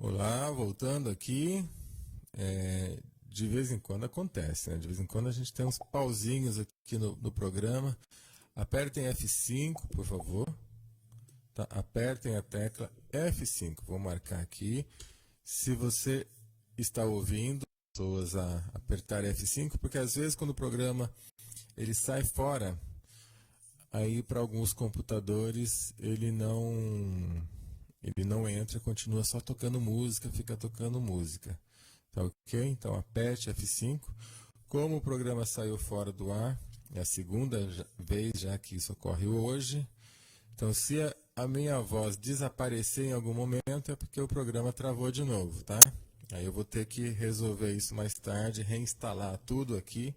Olá, voltando aqui. De vez em quando acontece, né? De vez em quando a gente tem uns pauzinhos aqui no programa. Apertem F5, por favor. Tá? Apertem a tecla F5. Vou marcar aqui. Se você está ouvindo, pessoas a apertar F5, porque às vezes quando o programa ele sai fora, aí para alguns computadores ele não entra, continua só tocando música, fica tocando música. Tá ok? Então aperte F5. Como o programa saiu fora do ar, é a segunda vez já que isso ocorre hoje. Então se a minha voz desaparecer em algum momento é porque o programa travou de novo, tá? Aí eu vou ter que resolver isso mais tarde, reinstalar tudo aqui,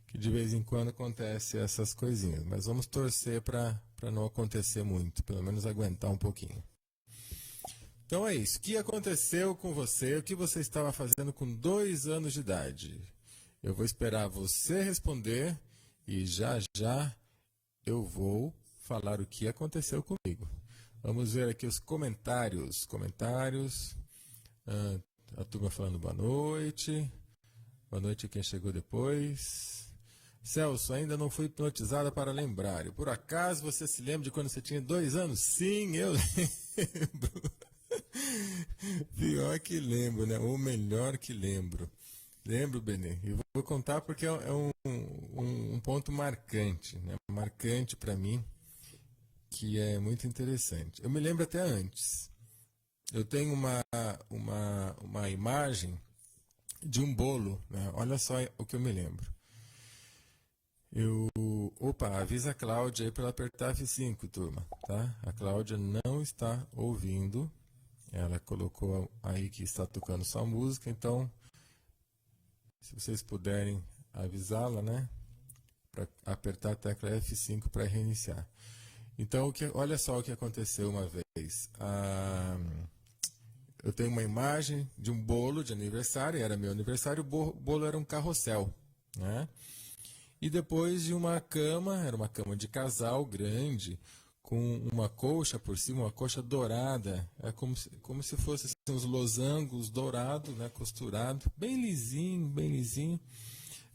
que de vez em quando acontece essas coisinhas. Mas vamos torcer para não acontecer muito, pelo menos aguentar um pouquinho. Então é isso. O que aconteceu com você? O que você estava fazendo com 2 anos de idade? Eu vou esperar você responder e já já eu vou falar o que aconteceu comigo. Vamos ver aqui os comentários. A turma falando boa noite. Boa noite a quem chegou depois. Celso, ainda não fui hipnotizada para lembrar. E por acaso você se lembra de quando você tinha 2 anos? Sim, eu lembro. Pior que lembro, né? Ou melhor que lembro. Lembro, Benê. E vou contar porque é um ponto marcante, né? Marcante para mim, que é muito interessante. Eu me lembro até antes. Eu tenho uma imagem de um bolo, né? Olha só o que eu me lembro. Opa, avisa a Cláudia aí para ela apertar F5, turma, tá? A Cláudia não está ouvindo. Ela colocou aí que está tocando sua música, então, se vocês puderem avisá-la, né? Para apertar a tecla F5 para reiniciar. Então, olha só o que aconteceu uma vez. Eu tenho uma imagem de um bolo de aniversário, era meu aniversário, o bolo era um carrossel, né? E depois de uma cama, era uma cama de casal grande, com uma colcha por cima, uma colcha dourada, é como se fosse assim, uns losangos dourados, né, costurado, bem lisinho, bem lisinho.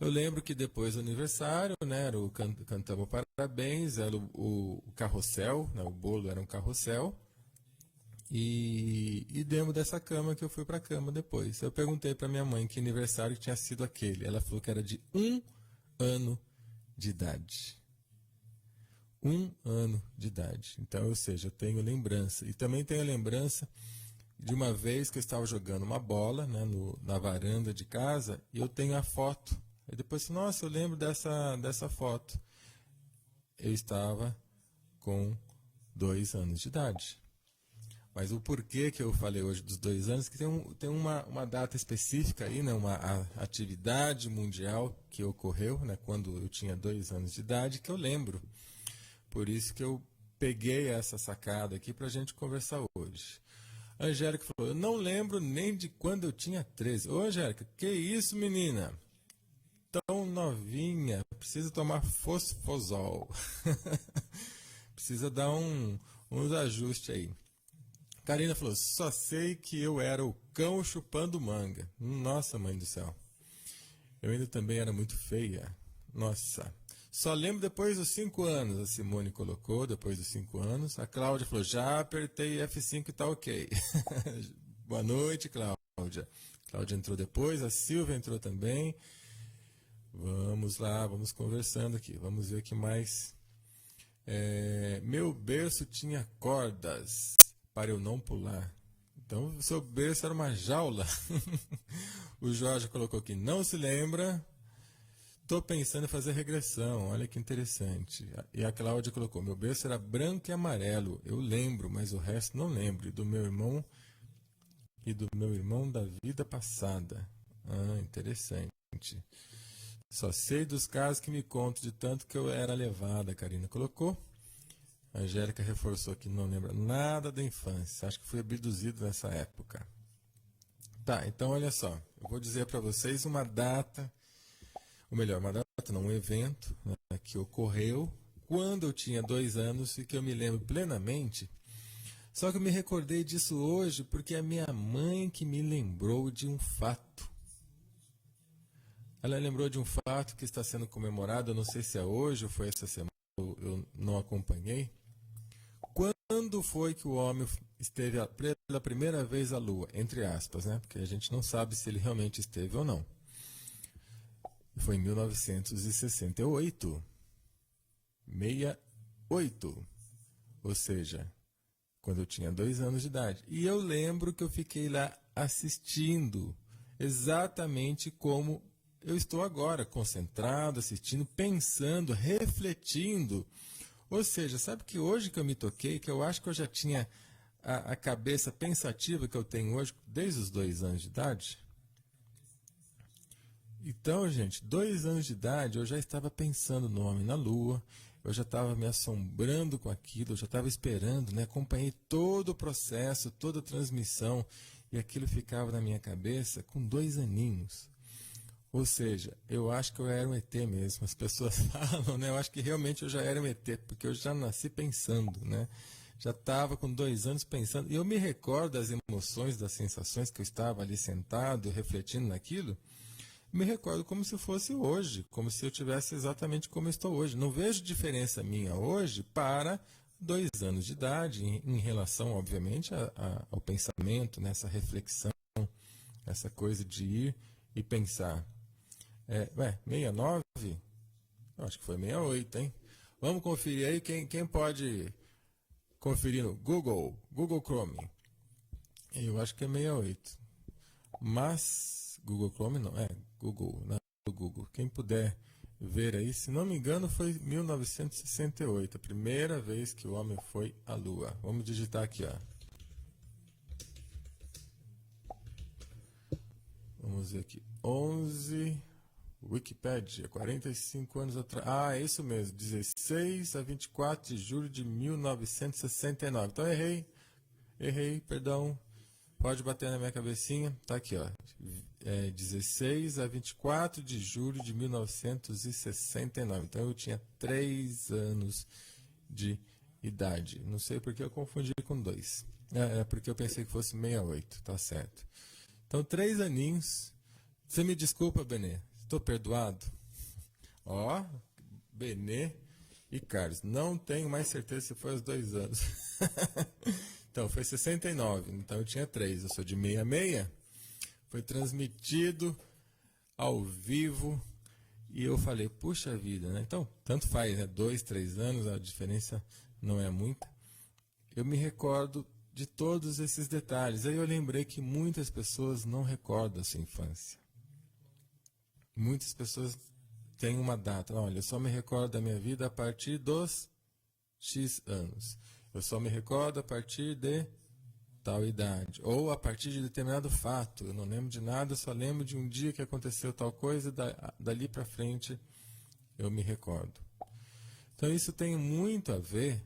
Eu lembro que depois do aniversário, né, cantamos parabéns, era o carrossel, né, o bolo era um carrossel, e demos dessa cama que eu fui para a cama depois. Eu perguntei para minha mãe que aniversário tinha sido aquele, ela falou que era de 1 ano de idade. 1 ano de idade. Então, ou seja, eu tenho lembrança. E também tenho lembrança de uma vez que eu estava jogando uma bola, né, na varanda de casa e eu tenho a foto. Aí depois, nossa, eu lembro dessa foto. Eu estava com 2 anos de idade. Mas o porquê que eu falei hoje dos 2 anos, que tem uma data específica aí, né, uma atividade mundial que ocorreu, né, quando eu tinha 2 anos de idade, que eu lembro. Por isso que eu peguei essa sacada aqui para a gente conversar hoje. A Angélica falou, eu não lembro nem de quando eu tinha 13. Ô, Angélica, que isso, menina? Tão novinha, precisa tomar fosfosol. Precisa dar uns ajustes aí. Karina falou, só sei que eu era o cão chupando manga. Nossa, mãe do céu. Eu ainda também era muito feia. Nossa. Só lembro depois dos 5 anos, a Simone colocou, depois dos 5 anos. A Cláudia falou, já apertei F5 e tá ok. Boa noite, Cláudia. Cláudia entrou depois, a Silvia entrou também. Vamos lá, vamos conversando aqui. Vamos ver o que mais. Meu berço tinha cordas para eu não pular. Então, o seu berço era uma jaula. O Jorge colocou aqui, não se lembra. Estou pensando em fazer regressão, olha que interessante. E a Cláudia colocou, meu berço era branco e amarelo. Eu lembro, mas o resto não lembro. E do meu irmão da vida passada. Ah, interessante. Só sei dos casos que me conto de tanto que eu era levada, a Karina colocou. A Angélica reforçou que não lembra nada da infância. Acho que fui abduzido nessa época. Tá, então olha só. Eu vou dizer para vocês uma data, ou melhor, uma data não, um evento, né, que ocorreu quando eu tinha 2 anos e que eu me lembro plenamente. Só que eu me recordei disso hoje porque é a minha mãe que me lembrou de um fato. Ela lembrou de um fato que está sendo comemorado, eu não sei se é hoje ou foi essa semana, eu não acompanhei. Quando foi que o homem esteve pela primeira vez à Lua? Entre aspas, né? Porque a gente não sabe se ele realmente esteve ou não. Foi em 1968. 68. Ou seja, quando eu tinha 2 anos de idade. E eu lembro que eu fiquei lá assistindo, exatamente como eu estou agora, concentrado, assistindo, pensando, refletindo. Ou seja, sabe que hoje que eu me toquei, que eu acho que eu já tinha a cabeça pensativa que eu tenho hoje, desde os 2 anos de idade? Então, gente, 2 anos de idade eu já estava pensando no homem na Lua, eu já estava me assombrando com aquilo, eu já estava esperando, né? Acompanhei todo o processo, toda a transmissão, e aquilo ficava na minha cabeça com 2 aninhos. Ou seja, eu acho que eu era um ET mesmo. As pessoas falam, né? Eu acho que realmente eu já era um ET, porque eu já nasci pensando, né? Já estava com 2 anos pensando. E eu me recordo das emoções, das sensações que eu estava ali sentado, refletindo naquilo. Me recordo como se fosse hoje, como se eu tivesse exatamente como eu estou hoje. Não vejo diferença minha hoje para 2 anos de idade, em relação, obviamente, ao pensamento, nessa reflexão, essa coisa de ir e pensar. 69? Eu acho que foi 68, hein? Vamos conferir aí quem pode conferir no Google Chrome. Eu acho que é 68. Mas Google Chrome não, Google, não é do Google. Quem puder ver aí, se não me engano, foi 1968, a primeira vez que o homem foi à Lua. Vamos digitar aqui, ó. Vamos ver aqui. 11 Wikipédia, 45 anos atrás. Ah, é isso mesmo. 16 a 24 de julho de 1969. Então errei, perdão. Pode bater na minha cabecinha. Tá aqui, ó. 16 a 24 de julho de 1969. Então eu tinha 3 anos de idade. Não sei porque eu confundi com 2. É porque eu pensei que fosse 68. Tá certo. Então, 3 aninhos. Você me desculpa, Benê. Estou perdoado? Ó, Benê e Carlos. Não tenho mais certeza se foi aos 2 anos. Então, foi 69. Então, eu tinha 3. Eu sou de 66. Foi transmitido ao vivo. E eu falei, puxa vida, né? Então, tanto faz, né? 2, 3 anos, a diferença não é muita. Eu me recordo de todos esses detalhes. Aí eu lembrei que muitas pessoas não recordam a sua infância. Muitas pessoas têm uma data. Olha, eu só me recordo da minha vida a partir dos X anos. Eu só me recordo a partir de tal idade. Ou a partir de determinado fato. Eu não lembro de nada, eu só lembro de um dia que aconteceu tal coisa, dali para frente eu me recordo. Então isso tem muito a ver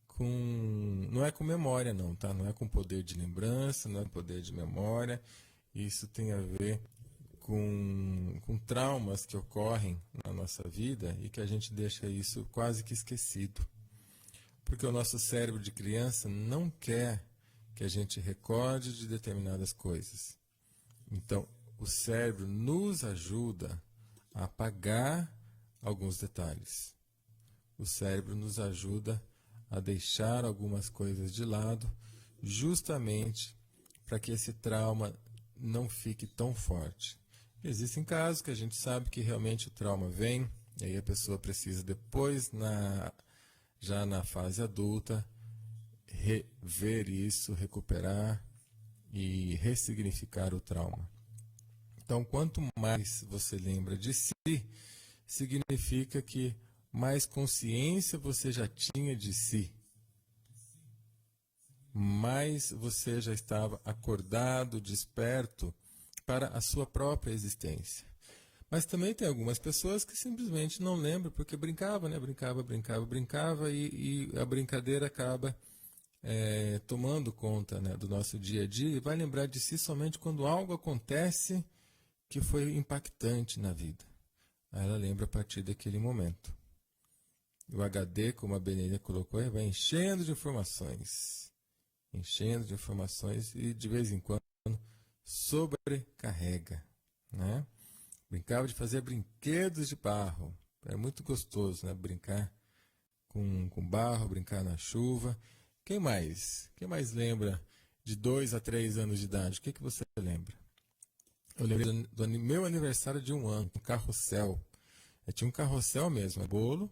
com... Não é com memória não, tá? Não é com poder de lembrança, não é com poder de memória. Isso tem a ver com traumas que ocorrem na nossa vida e que a gente deixa isso quase que esquecido. Porque o nosso cérebro de criança não quer que a gente recorde de determinadas coisas. Então, o cérebro nos ajuda a apagar alguns detalhes. O cérebro nos ajuda a deixar algumas coisas de lado, justamente para que esse trauma não fique tão forte. Existem casos que a gente sabe que realmente o trauma vem, e aí a pessoa precisa depois, já na fase adulta, rever isso, recuperar e ressignificar o trauma. Então, quanto mais você lembra de si, significa que mais consciência você já tinha de si. Mais você já estava acordado, desperto para a sua própria existência. Mas também tem algumas pessoas que simplesmente não lembram porque brincava, né? Brincava e a brincadeira acaba tomando conta, né, do nosso dia a dia e vai lembrar de si somente quando algo acontece que foi impactante na vida. Aí ela lembra a partir daquele momento. O HD, como a Benedita colocou, vai enchendo de informações. enchendo de informações e de vez em quando sobrecarrega, né? Brincava de fazer brinquedos de barro. É muito gostoso, né? Brincar com barro, brincar na chuva. Quem mais? Quem mais lembra de 2 a 3 anos de idade? O que você lembra? Eu lembrei do meu aniversário de 1 ano, um carrossel. Eu tinha um carrossel mesmo, bolo,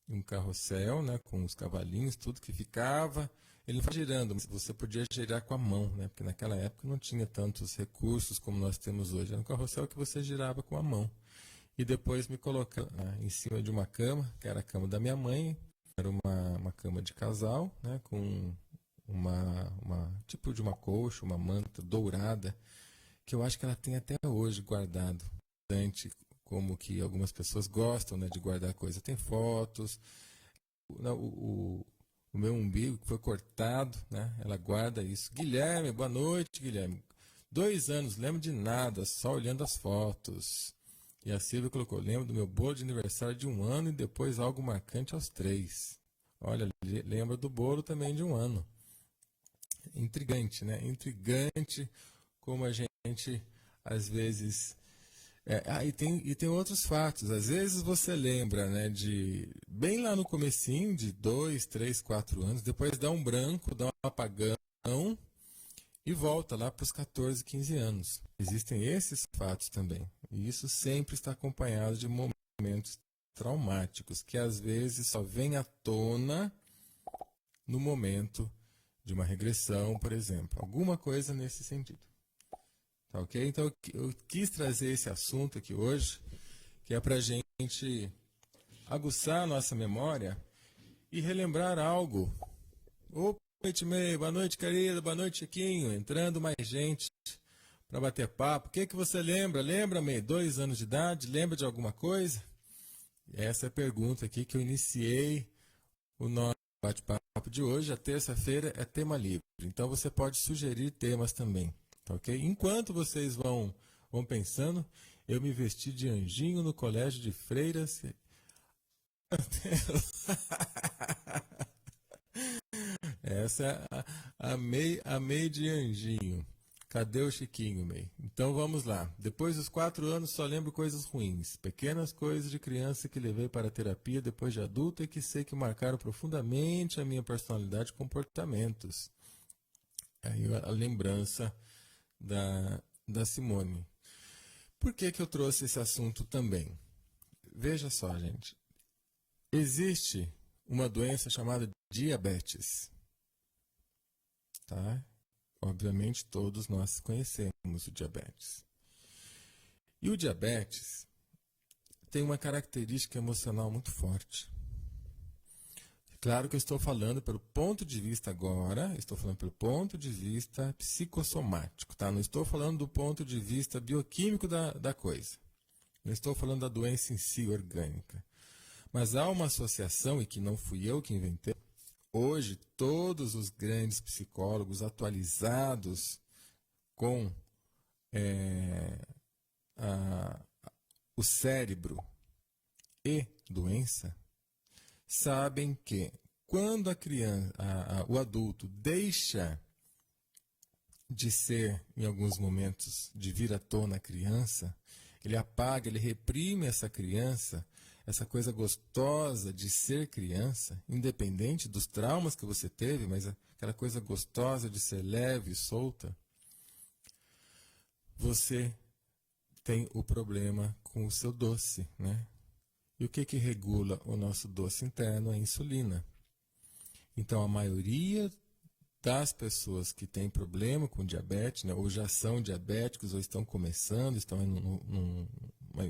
um carrossel, né, com os cavalinhos, tudo que ficava. Ele não ficava girando, mas você podia girar com a mão, né, porque naquela época não tinha tantos recursos como nós temos hoje. Era um carrossel que você girava com a mão. E depois me colocava em cima de uma cama, que era a cama da minha mãe. Era uma cama de casal, né, com tipo de uma colcha, uma manta dourada, que eu acho que ela tem até hoje guardado. Como que algumas pessoas gostam, né, de guardar coisa. Tem fotos. O meu umbigo que foi cortado, né, ela guarda isso. Guilherme, boa noite, Guilherme. 2 anos, lembro de nada, só olhando as fotos. E a Silvia colocou, lembro do meu bolo de aniversário de 1 ano e depois algo marcante aos 3. Olha, lembra do bolo também de 1 ano. Intrigante, né? Intrigante como a gente, às vezes... e tem outros fatos. Às vezes você lembra, né, de bem lá no comecinho, de 2, 3, 4 anos, depois dá um branco, dá um apagão e volta lá para os 14, 15 anos. Existem esses fatos também. E isso sempre está acompanhado de momentos traumáticos, que às vezes só vêm à tona no momento de uma regressão, por exemplo. Alguma coisa nesse sentido. Tá ok? Então eu quis trazer esse assunto aqui hoje, que é para a gente aguçar a nossa memória e relembrar algo. Opa, boa noite, querido, boa noite, Chiquinho. Entrando mais gente para bater papo. O que você lembra? Lembra, May? 2 anos de idade? Lembra de alguma coisa? Essa é a pergunta aqui que eu iniciei o nosso bate-papo de hoje. A terça-feira é tema livre, então você pode sugerir temas também. Tá ok? Enquanto vocês vão pensando, eu me vesti de anjinho no colégio de freiras. Essa é a May de anjinho. Cadê o Chiquinho, May? Então vamos lá. Depois dos 4 anos só lembro coisas ruins. Pequenas coisas de criança que levei para a terapia depois de adulta e que sei que marcaram profundamente a minha personalidade e comportamentos. Aí a lembrança da Simone. Por que eu trouxe esse assunto também? Veja só, gente. Existe uma doença chamada diabetes. Tá? Obviamente, todos nós conhecemos o diabetes. E o diabetes tem uma característica emocional muito forte. Claro que eu estou falando pelo ponto de vista agora, estou falando pelo ponto de vista psicossomático, tá? Não estou falando do ponto de vista bioquímico da coisa. Não estou falando da doença em si, orgânica. Mas há uma associação, e que não fui eu que inventei. Hoje, todos os grandes psicólogos atualizados com o cérebro e doença, sabem que quando a criança, o adulto deixa de ser, em alguns momentos, de vir à tona a criança, ele apaga, ele reprime essa criança, essa coisa gostosa de ser criança, independente dos traumas que você teve, mas aquela coisa gostosa de ser leve e solta, você tem o problema com o seu doce, né? E o que regula o nosso doce interno? É a insulina. Então, a maioria das pessoas que têm problema com diabetes, né, ou já são diabéticos, ou estão começando, estão num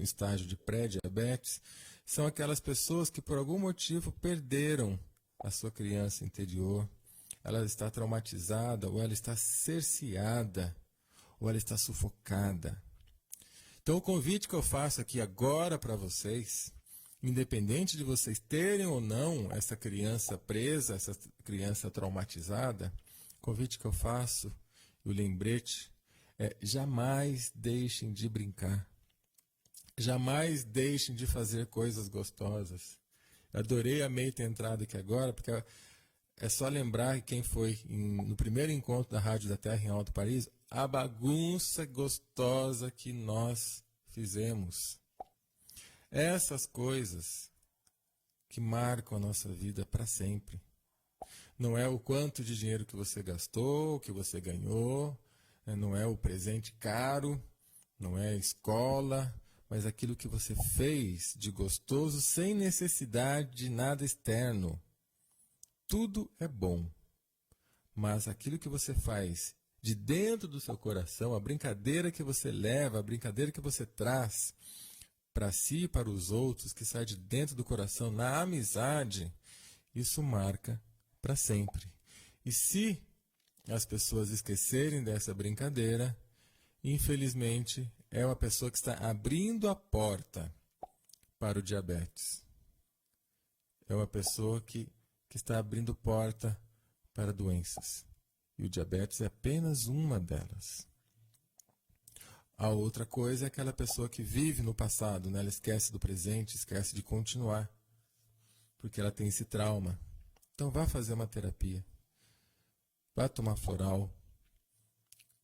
estágio de pré-diabetes, são aquelas pessoas que por algum motivo perderam a sua criança interior, ela está traumatizada, ou ela está cerceada, ou ela está sufocada. Então o convite que eu faço aqui agora para vocês, independente de vocês terem ou não essa criança presa, essa criança traumatizada, o convite que eu faço, o lembrete, é jamais deixem de brincar. Jamais deixem de fazer coisas gostosas. Eu adorei a May ter entrado aqui agora, porque é só lembrar quem foi no primeiro encontro da Rádio da Terra em Alto Paraíso, a bagunça gostosa que nós fizemos. Essas coisas que marcam a nossa vida para sempre. Não é o quanto de dinheiro que você gastou, que você ganhou, não é o presente caro, não é a escola, mas aquilo que você fez de gostoso sem necessidade de nada externo. Tudo é bom, mas aquilo que você faz de dentro do seu coração, a brincadeira que você leva, a brincadeira que você traz para si e para os outros, que sai de dentro do coração, na amizade, isso marca para sempre. E se as pessoas esquecerem dessa brincadeira, infelizmente, é uma pessoa que está abrindo a porta para o diabetes. É uma pessoa que está abrindo porta para doenças. E o diabetes é apenas uma delas. A outra coisa é aquela pessoa que vive no passado, né? Ela esquece do presente, esquece de continuar, porque ela tem esse trauma. Então vá fazer uma terapia, vá tomar floral,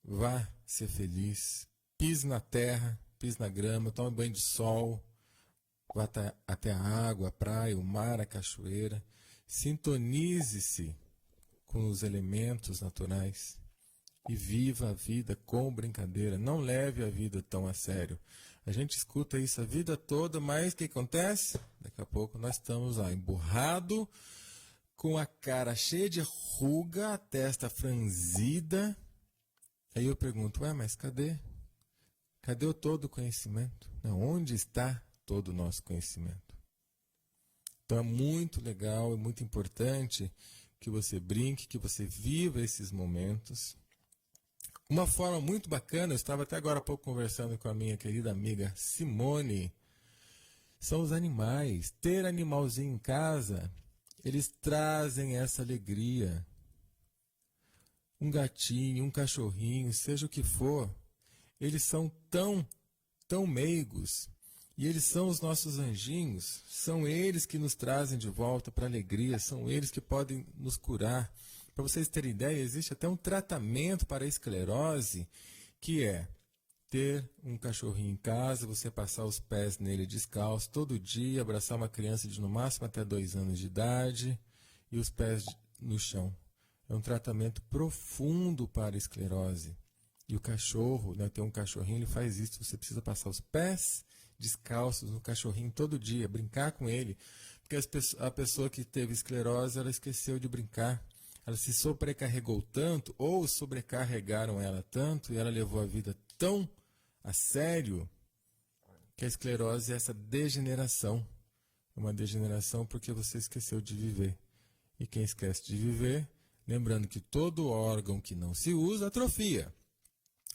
vá ser feliz, pise na terra, pise na grama, tome banho de sol, vá até a água, a praia, o mar, a cachoeira. Sintonize-se com os elementos naturais e viva a vida com brincadeira. Não leve a vida tão a sério. A gente escuta isso a vida toda, mas o que acontece? Daqui a pouco nós estamos lá emburrado, com a cara cheia de ruga, a testa franzida. Aí eu pergunto, mas cadê? Cadê todo o conhecimento? Onde está todo o nosso conhecimento? Então é muito legal, é muito importante que você brinque, que você viva esses momentos. Uma forma muito bacana, eu estava até agora há pouco conversando com a minha querida amiga Simone, são os animais. Ter animalzinho em casa, eles trazem essa alegria. Um gatinho, um cachorrinho, seja o que for, eles são tão meigos. E eles são os nossos anjinhos, são eles que nos trazem de volta para a alegria, são eles que podem nos curar. Para vocês terem ideia, existe até um tratamento para a esclerose, que é ter um cachorrinho em casa, você passar os pés nele descalço todo dia, abraçar uma criança de no máximo até 2 anos de idade e os pés no chão. É um tratamento profundo para a esclerose. E o cachorro, tem um cachorrinho, ele faz isso, você precisa passar os pés descalços no cachorrinho todo dia, brincar com ele, porque a pessoa que teve esclerose, ela esqueceu de brincar, ela se sobrecarregou tanto, ou sobrecarregaram ela tanto, e ela levou a vida tão a sério, que a esclerose é essa degeneração, uma degeneração porque você esqueceu de viver, e quem esquece de viver, lembrando que todo órgão que não se usa atrofia.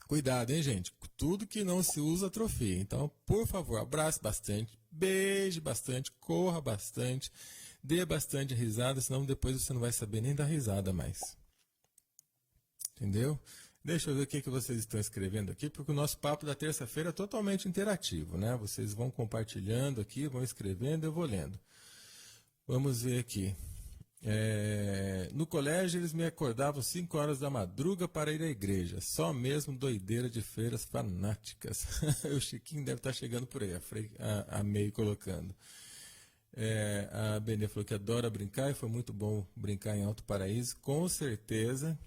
Cuidado, hein, gente? Tudo que não se usa atrofia. Então, por favor, abrace bastante, beije bastante, corra bastante, dê bastante risada, senão depois você não vai saber nem dar risada mais. Entendeu? Deixa eu ver o que vocês estão escrevendo aqui, porque o nosso papo da terça-feira é totalmente interativo, né? Vocês vão compartilhando aqui, vão escrevendo, eu vou lendo. Vamos ver aqui. No colégio eles me acordavam 5 horas da madruga para ir à igreja, só mesmo doideira de feiras fanáticas. O Chiquinho deve estar chegando por aí, a May colocando. A Benê falou que adora brincar e foi muito bom brincar em Alto Paraíso, com certeza.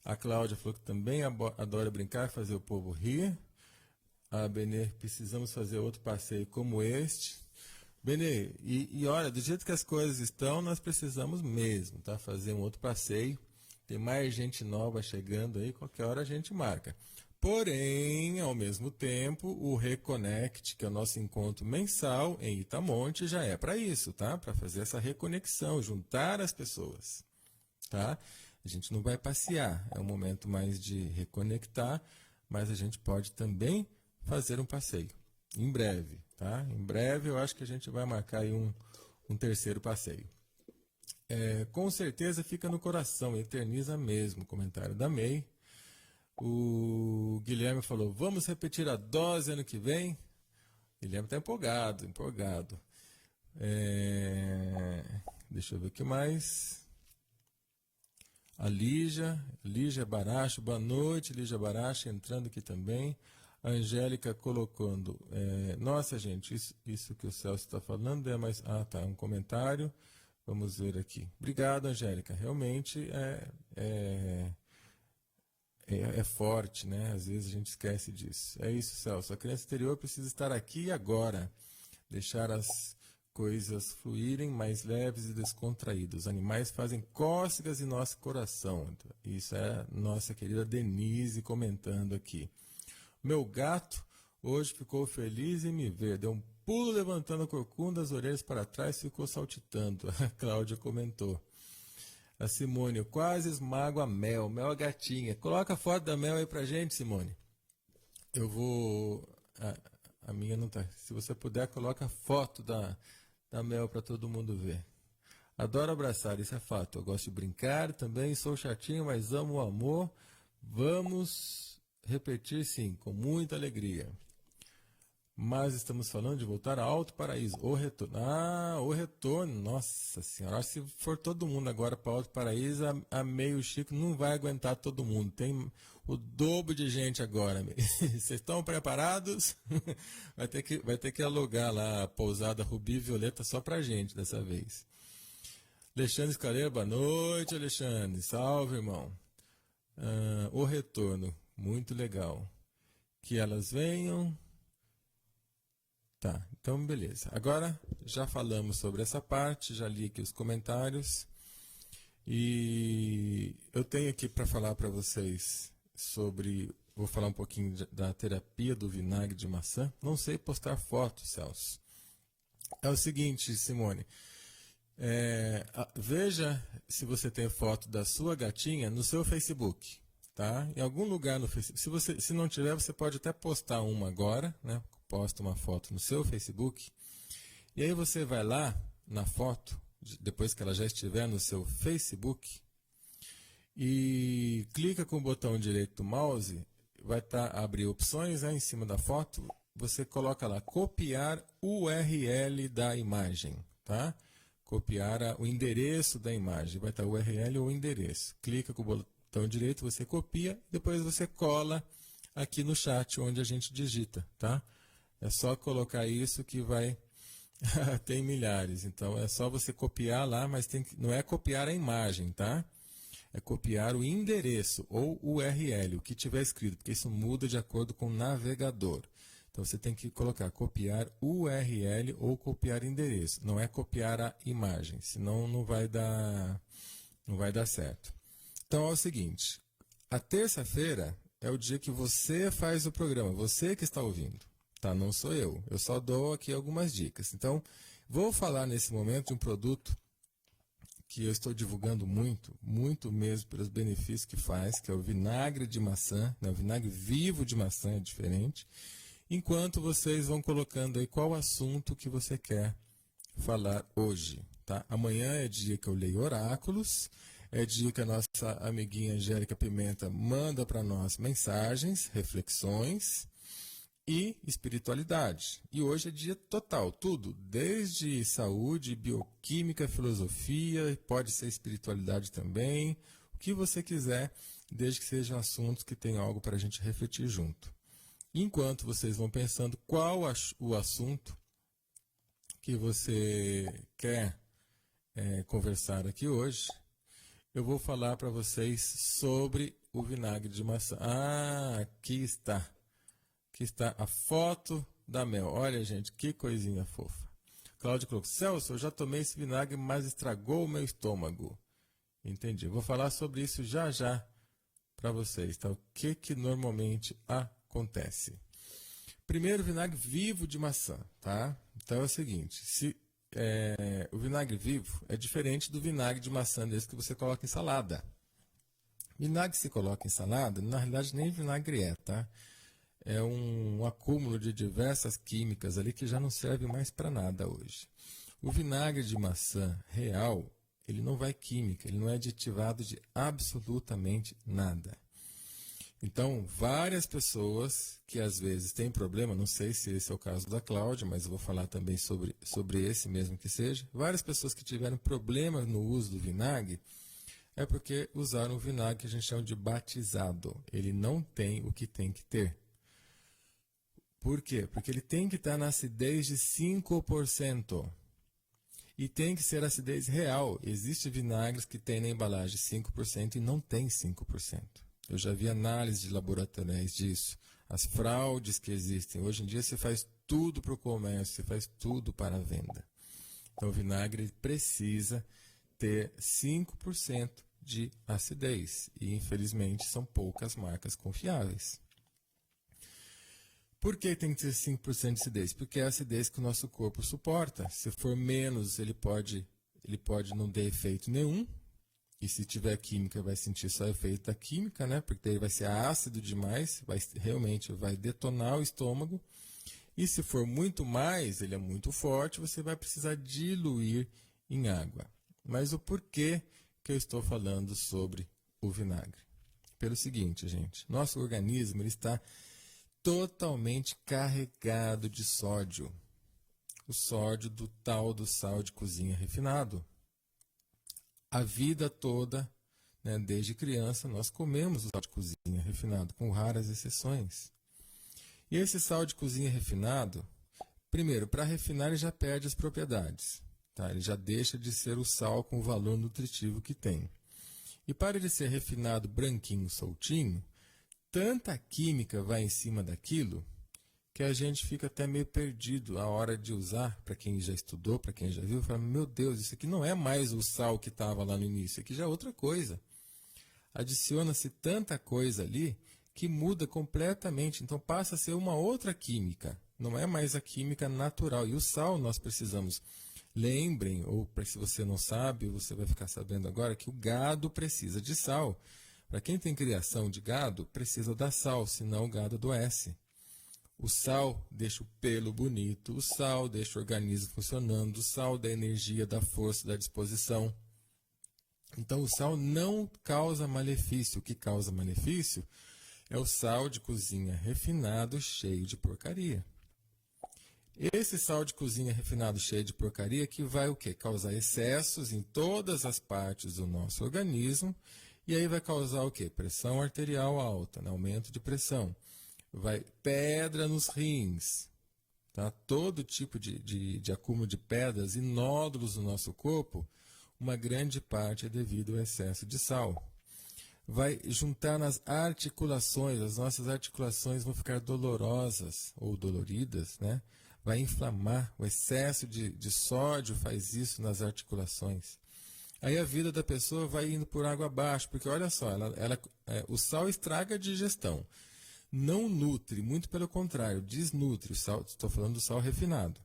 A Cláudia falou que também adora brincar e fazer o povo rir. A Benê, precisamos fazer outro passeio como este. Benê, e olha, do jeito que as coisas estão, nós precisamos mesmo, tá? Fazer um outro passeio. Tem mais gente nova chegando aí, qualquer hora a gente marca. Porém, ao mesmo tempo, o Reconnect, que é o nosso encontro mensal em Itamonte, já é para isso, tá? Para fazer essa reconexão, juntar as pessoas, tá? A gente não vai passear, é um momento mais de reconectar, mas a gente pode também fazer um passeio, em breve. Tá? Em breve eu acho que a gente vai marcar aí um terceiro passeio. Com certeza fica no coração, eterniza mesmo. Comentário da May. O Guilherme falou, vamos repetir a dose ano que vem? O Guilherme está empolgado. Deixa eu ver o que mais. A Lígia Baracho, boa noite, Lígia Baracho, entrando aqui também. A Angélica colocando, nossa gente, isso que o Celso está falando é mais... Ah, tá, um comentário, vamos ver aqui. Obrigado, Angélica, realmente é forte, né? Às vezes a gente esquece disso. É isso, Celso, a criança interior precisa estar aqui e agora, deixar as coisas fluírem mais leves e descontraídas. Os animais fazem cócegas em nosso coração. Isso é nossa querida Denise comentando aqui. Meu gato hoje ficou feliz em me ver. Deu um pulo levantando a corcunda, as orelhas para trás e ficou saltitando. A Cláudia comentou. A Simone, eu quase esmago a Mel. Mel a gatinha. Coloca a foto da Mel aí pra gente, Simone. Eu vou... A minha não tá. Se você puder, coloca a foto da Mel para todo mundo ver. Adoro abraçar, isso é fato. Eu gosto de brincar também, sou chatinho, mas amo o amor. Vamos repetir sim, com muita alegria. Mas estamos falando de voltar a Alto Paraíso. O retorno. Ah, o retorno. Nossa senhora, se for todo mundo agora para Alto Paraíso, a Meio Chico não vai aguentar todo mundo. Tem o dobro de gente agora. Vocês estão preparados? Vai ter que alugar lá a pousada Rubi e Violeta só pra gente dessa vez. Alexandre Escaleiro, boa noite, Alexandre. Salve, irmão. O retorno, muito legal. Que elas venham. Tá, então beleza. Agora já falamos sobre essa parte, já li aqui os comentários. E eu tenho aqui para falar para vocês sobre... Vou falar um pouquinho da terapia do vinagre de maçã. Não sei postar foto, Celso. É o seguinte, Simone. Veja se você tem foto da sua gatinha no seu Facebook, tá? Em algum lugar no Facebook. Se não tiver, você pode até postar uma agora, né? Posta uma foto no seu Facebook. E aí você vai lá na foto, depois que ela já estiver no seu Facebook, e clica com o botão direito do mouse, vai abrir opções, em cima da foto, você coloca lá, copiar URL da imagem, tá? Copiar o endereço da imagem, vai estar o URL ou o endereço. Clica com o botão direito, você copia, depois você cola aqui no chat, onde a gente digita, tá? É só colocar isso que vai... Tem milhares, então é só você copiar lá, mas não é copiar a imagem, tá? É copiar o endereço ou URL, o que tiver escrito, porque isso muda de acordo com o navegador. Então você tem que colocar copiar URL ou copiar endereço, não é copiar a imagem, senão não vai dar certo. Então é o seguinte, a terça-feira é o dia que você faz o programa, você que está ouvindo. Tá, não sou eu só dou aqui algumas dicas. Então, vou falar nesse momento de um produto que eu estou divulgando muito mesmo pelos benefícios que faz, que é o vinagre de maçã, né? O vinagre vivo de maçã é diferente, enquanto vocês vão colocando aí qual assunto que você quer falar hoje, tá? Amanhã é dia que eu leio oráculos, é dia que a nossa amiguinha Angélica Pimenta manda para nós mensagens, reflexões, e espiritualidade. E hoje é dia total, tudo, desde saúde, bioquímica, filosofia, pode ser espiritualidade também, o que você quiser, desde que sejam assuntos que tenham algo para a gente refletir junto. Enquanto vocês vão pensando qual o assunto que você quer conversar aqui hoje, eu vou falar para vocês sobre o vinagre de maçã. Ah, aqui está. Aqui está a foto da Mel. Olha, gente, que coisinha fofa. Cláudio colocou, Celso, eu já tomei esse vinagre, mas estragou o meu estômago. Entendi. Vou falar sobre isso já para vocês, tá? O que normalmente acontece? Primeiro, vinagre vivo de maçã, tá? Então é o seguinte, o vinagre vivo é diferente do vinagre de maçã desse que você coloca em salada. Vinagre que se coloca em salada, na realidade nem vinagre é, tá? É um acúmulo de diversas químicas ali que já não serve mais para nada hoje. O vinagre de maçã real, ele não vai química, ele não é aditivado de absolutamente nada. Então, várias pessoas que às vezes têm problema, não sei se esse é o caso da Cláudia, mas eu vou falar também sobre esse mesmo que seja. Várias pessoas que tiveram problema no uso do vinagre, é porque usaram um vinagre que a gente chama de batizado. Ele não tem o que tem que ter. Por quê? Porque ele tem que estar na acidez de 5%. E tem que ser acidez real. Existem vinagres que tem na embalagem 5% e não tem 5%. Eu já vi análise de laboratoriais disso. As fraudes que existem. Hoje em dia você faz tudo para o comércio, você faz tudo para a venda. Então o vinagre precisa ter 5% de acidez. E infelizmente são poucas marcas confiáveis. Por que tem que ter 5% de acidez? Porque é a acidez que o nosso corpo suporta. Se for menos, ele pode não ter efeito nenhum. E se tiver química, vai sentir só efeito da química, né? Porque ele vai ser ácido demais, realmente vai detonar o estômago. E se for muito mais, ele é muito forte, você vai precisar diluir em água. Mas o porquê que eu estou falando sobre o vinagre? Pelo seguinte, gente, nosso organismo ele está totalmente carregado de sódio. O sódio do tal do sal de cozinha refinado. A vida toda, né, desde criança, nós comemos o sal de cozinha refinado, com raras exceções. E esse sal de cozinha refinado, primeiro, para refinar ele já perde as propriedades. Tá? Ele já deixa de ser o sal com o valor nutritivo que tem. E para ele ser refinado branquinho, soltinho, tanta química vai em cima daquilo que a gente fica até meio perdido a hora de usar. Para quem já estudou, para quem já viu, fala, meu Deus, isso aqui não é mais o sal que estava lá no início, isso aqui já é outra coisa. Adiciona-se tanta coisa ali que muda completamente, então passa a ser uma outra química, não é mais a química natural. E o sal nós precisamos, lembrem, ou se você não sabe, você vai ficar sabendo agora, que o gado precisa de sal. Para quem tem criação de gado, precisa da sal, senão o gado adoece. O sal deixa o pelo bonito, o sal deixa o organismo funcionando, o sal dá energia, dá força, dá disposição. Então o sal não causa malefício. O que causa malefício é o sal de cozinha refinado cheio de porcaria. Esse sal de cozinha refinado cheio de porcaria que vai o quê? Causar excessos em todas as partes do nosso organismo e aí vai causar o quê? Pressão arterial alta, né? Aumento de pressão. Vai pedra nos rins, tá? Todo tipo de acúmulo de pedras e nódulos no nosso corpo, uma grande parte é devido ao excesso de sal. Vai juntar nas articulações, as nossas articulações vão ficar dolorosas ou doloridas, né? Vai inflamar, o excesso de sódio faz isso nas articulações. Aí a vida da pessoa vai indo por água abaixo, porque olha só, o sal estraga a digestão. Não nutre, muito pelo contrário, desnutre o sal. Estou falando do sal refinado.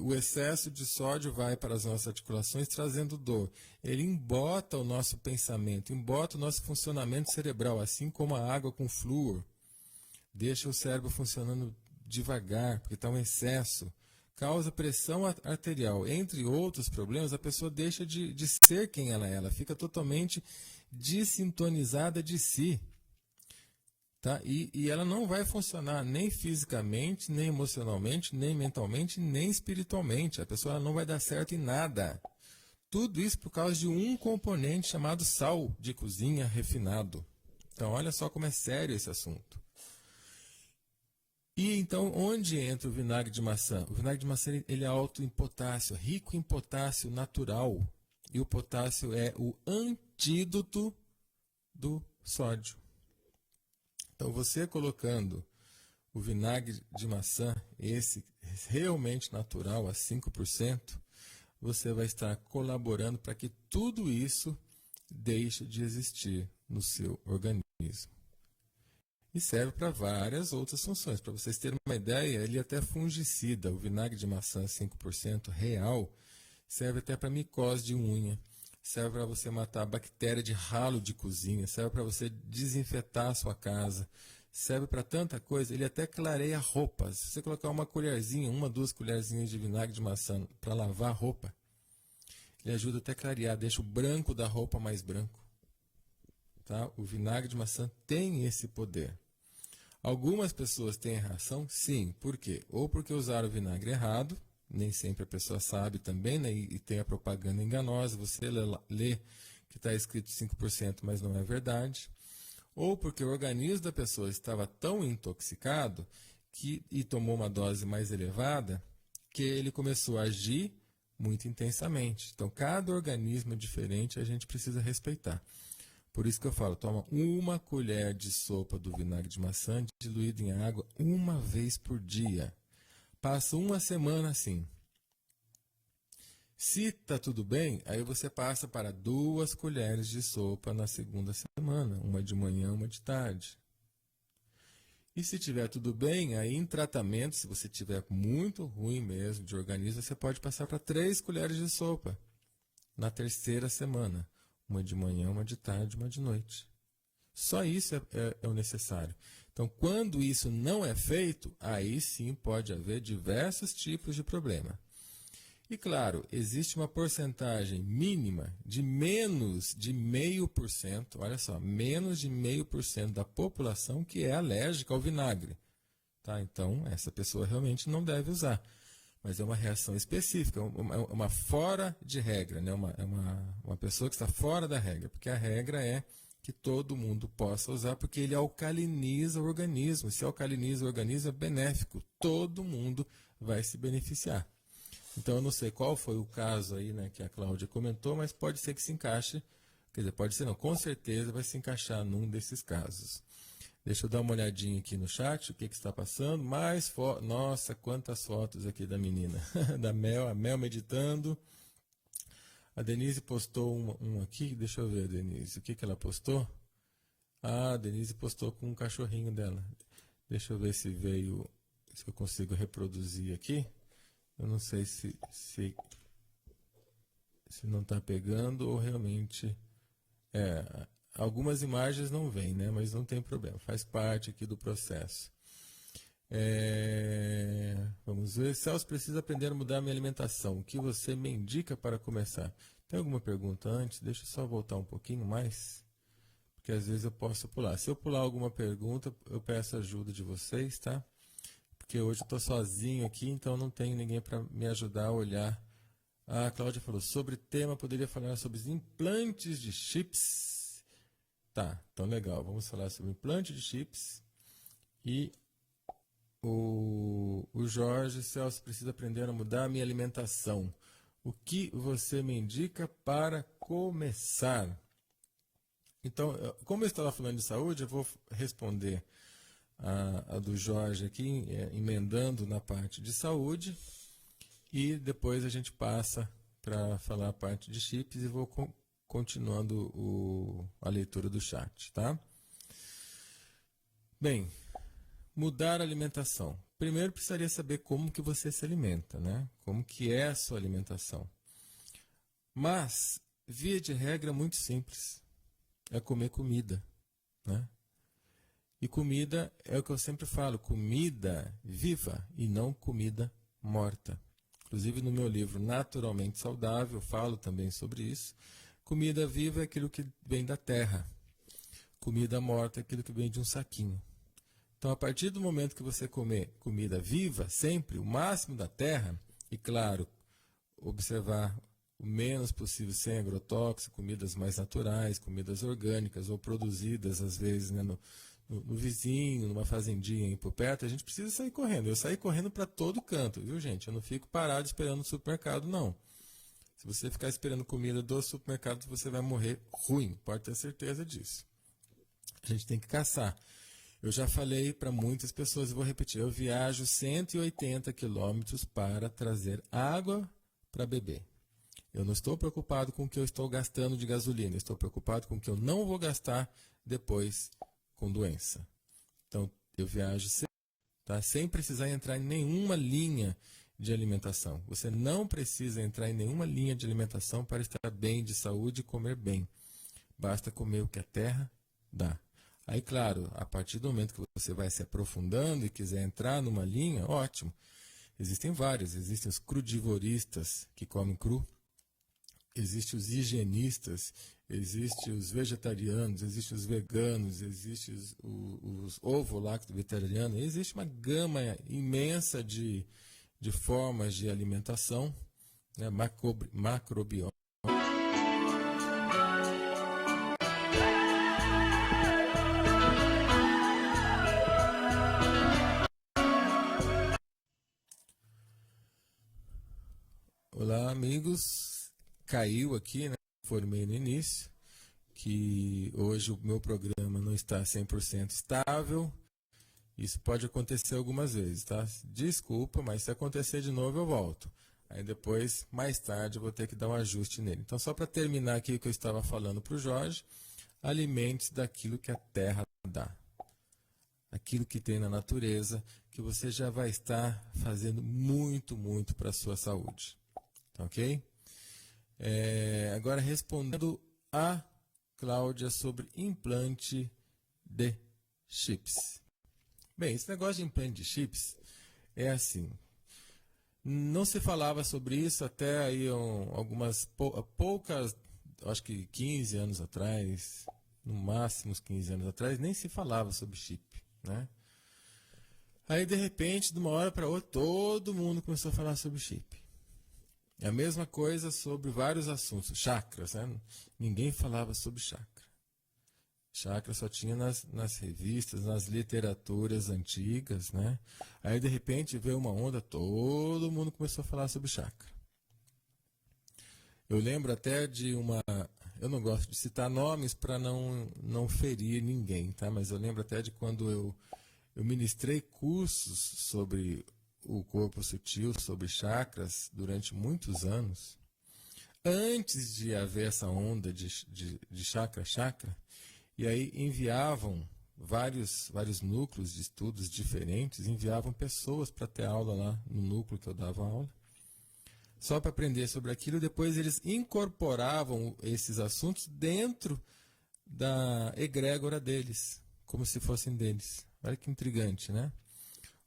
O excesso de sódio vai para as nossas articulações trazendo dor. Ele embota o nosso pensamento, embota o nosso funcionamento cerebral, assim como a água com flúor. Deixa o cérebro funcionando devagar, porque está um excesso. Causa pressão arterial. Entre outros problemas, a pessoa deixa de ser quem ela é. Ela fica totalmente desintonizada de si. Tá? E ela não vai funcionar nem fisicamente, nem emocionalmente, nem mentalmente, nem espiritualmente. A pessoa não vai dar certo em nada. Tudo isso por causa de um componente chamado sal de cozinha refinado. Então, olha só como é sério esse assunto. E então, onde entra o vinagre de maçã? O vinagre de maçã ele é alto em potássio, rico em potássio natural. E o potássio é o antídoto do sódio. Então, você colocando o vinagre de maçã, esse realmente natural, a 5%, você vai estar colaborando para que tudo isso deixe de existir no seu organismo. E serve para várias outras funções. Para vocês terem uma ideia, ele é até fungicida. O vinagre de maçã 5% real serve até para micose de unha. Serve para você matar a bactéria de ralo de cozinha, serve para você desinfetar a sua casa, serve para tanta coisa. Ele até clareia roupas. Se você colocar uma colherzinha, 2 colherzinhas de vinagre de maçã para lavar a roupa, ele ajuda até a clarear, deixa o branco da roupa mais branco. Tá? O vinagre de maçã tem esse poder. Algumas pessoas têm reação? Sim. Por quê? Ou porque usaram o vinagre errado, nem sempre a pessoa sabe também, né? E tem a propaganda enganosa, você lê que está escrito 5%, mas não é verdade. Ou porque o organismo da pessoa estava tão intoxicado e tomou uma dose mais elevada que ele começou a agir muito intensamente. Então, cada organismo é diferente, a gente precisa respeitar. Por isso que eu falo, toma 1 colher de sopa do vinagre de maçã diluído em água 1 vez por dia. Passa 1 semana assim. Se está tudo bem, aí você passa para 2 colheres de sopa na segunda semana, uma de manhã, uma de tarde. E se tiver tudo bem, aí em tratamento, se você tiver muito ruim mesmo de organismo, você pode passar para 3 colheres de sopa na terceira semana, uma de manhã, uma de tarde, uma de noite. Só isso é o necessário. Então, quando isso não é feito, aí sim pode haver diversos tipos de problema. E claro, existe uma porcentagem mínima de menos de 0,5%, olha só, menos de 0,5% da população que é alérgica ao vinagre. Tá? Então, essa pessoa realmente não deve usar. Mas é uma reação específica, uma fora de regra, né? uma pessoa que está fora da regra, porque a regra é que todo mundo possa usar, porque ele alcaliniza o organismo. Se alcaliniza o organismo, é benéfico, todo mundo vai se beneficiar. Então, eu não sei qual foi o caso aí, né, que a Cláudia comentou, mas pode ser que se encaixe, quer dizer, pode ser não, com certeza vai se encaixar num desses casos. Deixa eu dar uma olhadinha aqui no chat, o que está passando. Nossa, quantas fotos aqui da menina, da Mel, a Mel meditando. A Denise postou um aqui, deixa eu ver, Denise, o que ela postou? Ah, a Denise postou com um cachorrinho dela. Deixa eu ver se veio, se eu consigo reproduzir aqui. Eu não sei se não está pegando ou realmente... algumas imagens não vêm, né? Mas não tem problema, faz parte aqui do processo. Vamos ver. Celso, precisa aprender a mudar a minha alimentação. O que você me indica para começar? Tem alguma pergunta antes? Deixa eu só voltar um pouquinho mais, porque às vezes eu posso pular. Se eu pular alguma pergunta, eu peço ajuda de vocês, tá? Porque hoje eu estou sozinho aqui, então não tenho ninguém para me ajudar a olhar. A Cláudia falou, sobre tema, poderia falar sobre os implantes de chips. Tá, então legal, vamos falar sobre implante de chips. E o Jorge, Celso, precisa aprender a mudar a minha alimentação. O que você me indica para começar? Então, como eu estava falando de saúde, eu vou responder a do Jorge aqui, emendando na parte de saúde, e depois a gente passa para falar a parte de chips e vou continuando a leitura do chat, tá? Bem, mudar a alimentação. Primeiro precisaria saber como que você se alimenta, né? Como que é a sua alimentação. Mas, via de regra, muito simples. É comer comida, né? E comida é o que eu sempre falo, comida viva e não comida morta. Inclusive no meu livro Naturalmente Saudável, eu falo também sobre isso. Comida viva é aquilo que vem da terra. Comida morta é aquilo que vem de um saquinho. Então, a partir do momento que você comer comida viva, sempre, o máximo da terra, e claro, observar o menos possível sem agrotóxico, comidas mais naturais, comidas orgânicas ou produzidas, às vezes, né, no vizinho, numa fazendinha aí por perto, a gente precisa sair correndo. Eu saí correndo para todo canto, viu, gente? Eu não fico parado esperando no supermercado, não. Se você ficar esperando comida do supermercado, você vai morrer ruim, pode ter certeza disso. A gente tem que caçar. Eu já falei para muitas pessoas e vou repetir, eu viajo 180 quilômetros para trazer água para beber. Eu não estou preocupado com o que eu estou gastando de gasolina, eu estou preocupado com o que eu não vou gastar depois com doença. Então, eu viajo sem precisar entrar em nenhuma linha de alimentação. Você não precisa entrar em nenhuma linha de alimentação para estar bem de saúde e comer bem. Basta comer o que a terra dá. Aí, claro, a partir do momento que você vai se aprofundando e quiser entrar numa linha, ótimo. Existem vários. Existem os crudivoristas que comem cru. Existem os higienistas, existem os vegetarianos, existem os veganos, existem os ovo-lacto vegetarianos. Existe uma gama imensa de de formas de alimentação, né, macrobioma. Olá, amigos. Caiu aqui, né? Informei no início que hoje o meu programa não está 100% estável. Isso pode acontecer algumas vezes, tá? Desculpa, mas se acontecer de novo eu volto. Aí depois, mais tarde, eu vou ter que dar um ajuste nele. Então, só para terminar aqui o que eu estava falando para o Jorge, alimente-se daquilo que a terra dá. Aquilo que tem na natureza, que você já vai estar fazendo muito, muito para a sua saúde. Tá ok? Agora, respondendo a Cláudia sobre implante de chips. Bem, esse negócio de implante de chips é assim. Não se falava sobre isso até aí algumas poucas, acho que 15 anos atrás, no máximo uns 15 anos atrás, nem se falava sobre chip, né? Aí, de repente, de uma hora para outra, todo mundo começou a falar sobre chip. É a mesma coisa sobre vários assuntos. Chakras, né? Ninguém falava sobre chakra. Chakra só tinha nas revistas, nas literaturas antigas, né? Aí, de repente, veio uma onda, todo mundo começou a falar sobre chakra. Eu lembro até de uma... Eu não gosto de citar nomes para não ferir ninguém, tá? Mas eu lembro até de quando eu ministrei cursos sobre o corpo sutil, sobre chakras, durante muitos anos. Antes de haver essa onda de chakra, e aí enviavam vários núcleos de estudos diferentes, enviavam pessoas para ter aula lá no núcleo que eu dava aula, só para aprender sobre aquilo. Depois eles incorporavam esses assuntos dentro da egrégora deles, como se fossem deles. Olha que intrigante, né?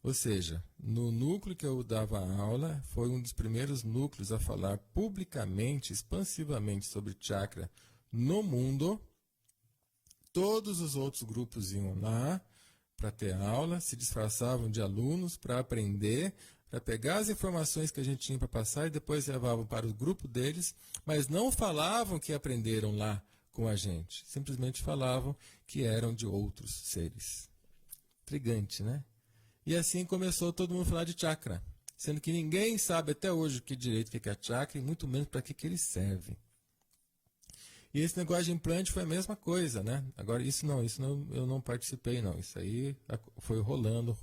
Ou seja, no núcleo que eu dava aula, foi um dos primeiros núcleos a falar publicamente, expansivamente sobre chakra no mundo. Todos os outros grupos iam lá para ter aula, se disfarçavam de alunos para aprender, para pegar as informações que a gente tinha para passar e depois levavam para o grupo deles, mas não falavam que aprenderam lá com a gente. Simplesmente falavam que eram de outros seres. Intrigante, né? E assim começou todo mundo a falar de chakra, sendo que ninguém sabe até hoje o que direito que é chakra e muito menos para que ele serve. E esse negócio de implante foi a mesma coisa, né? Agora, isso não eu não participei, não. Isso aí foi rolando.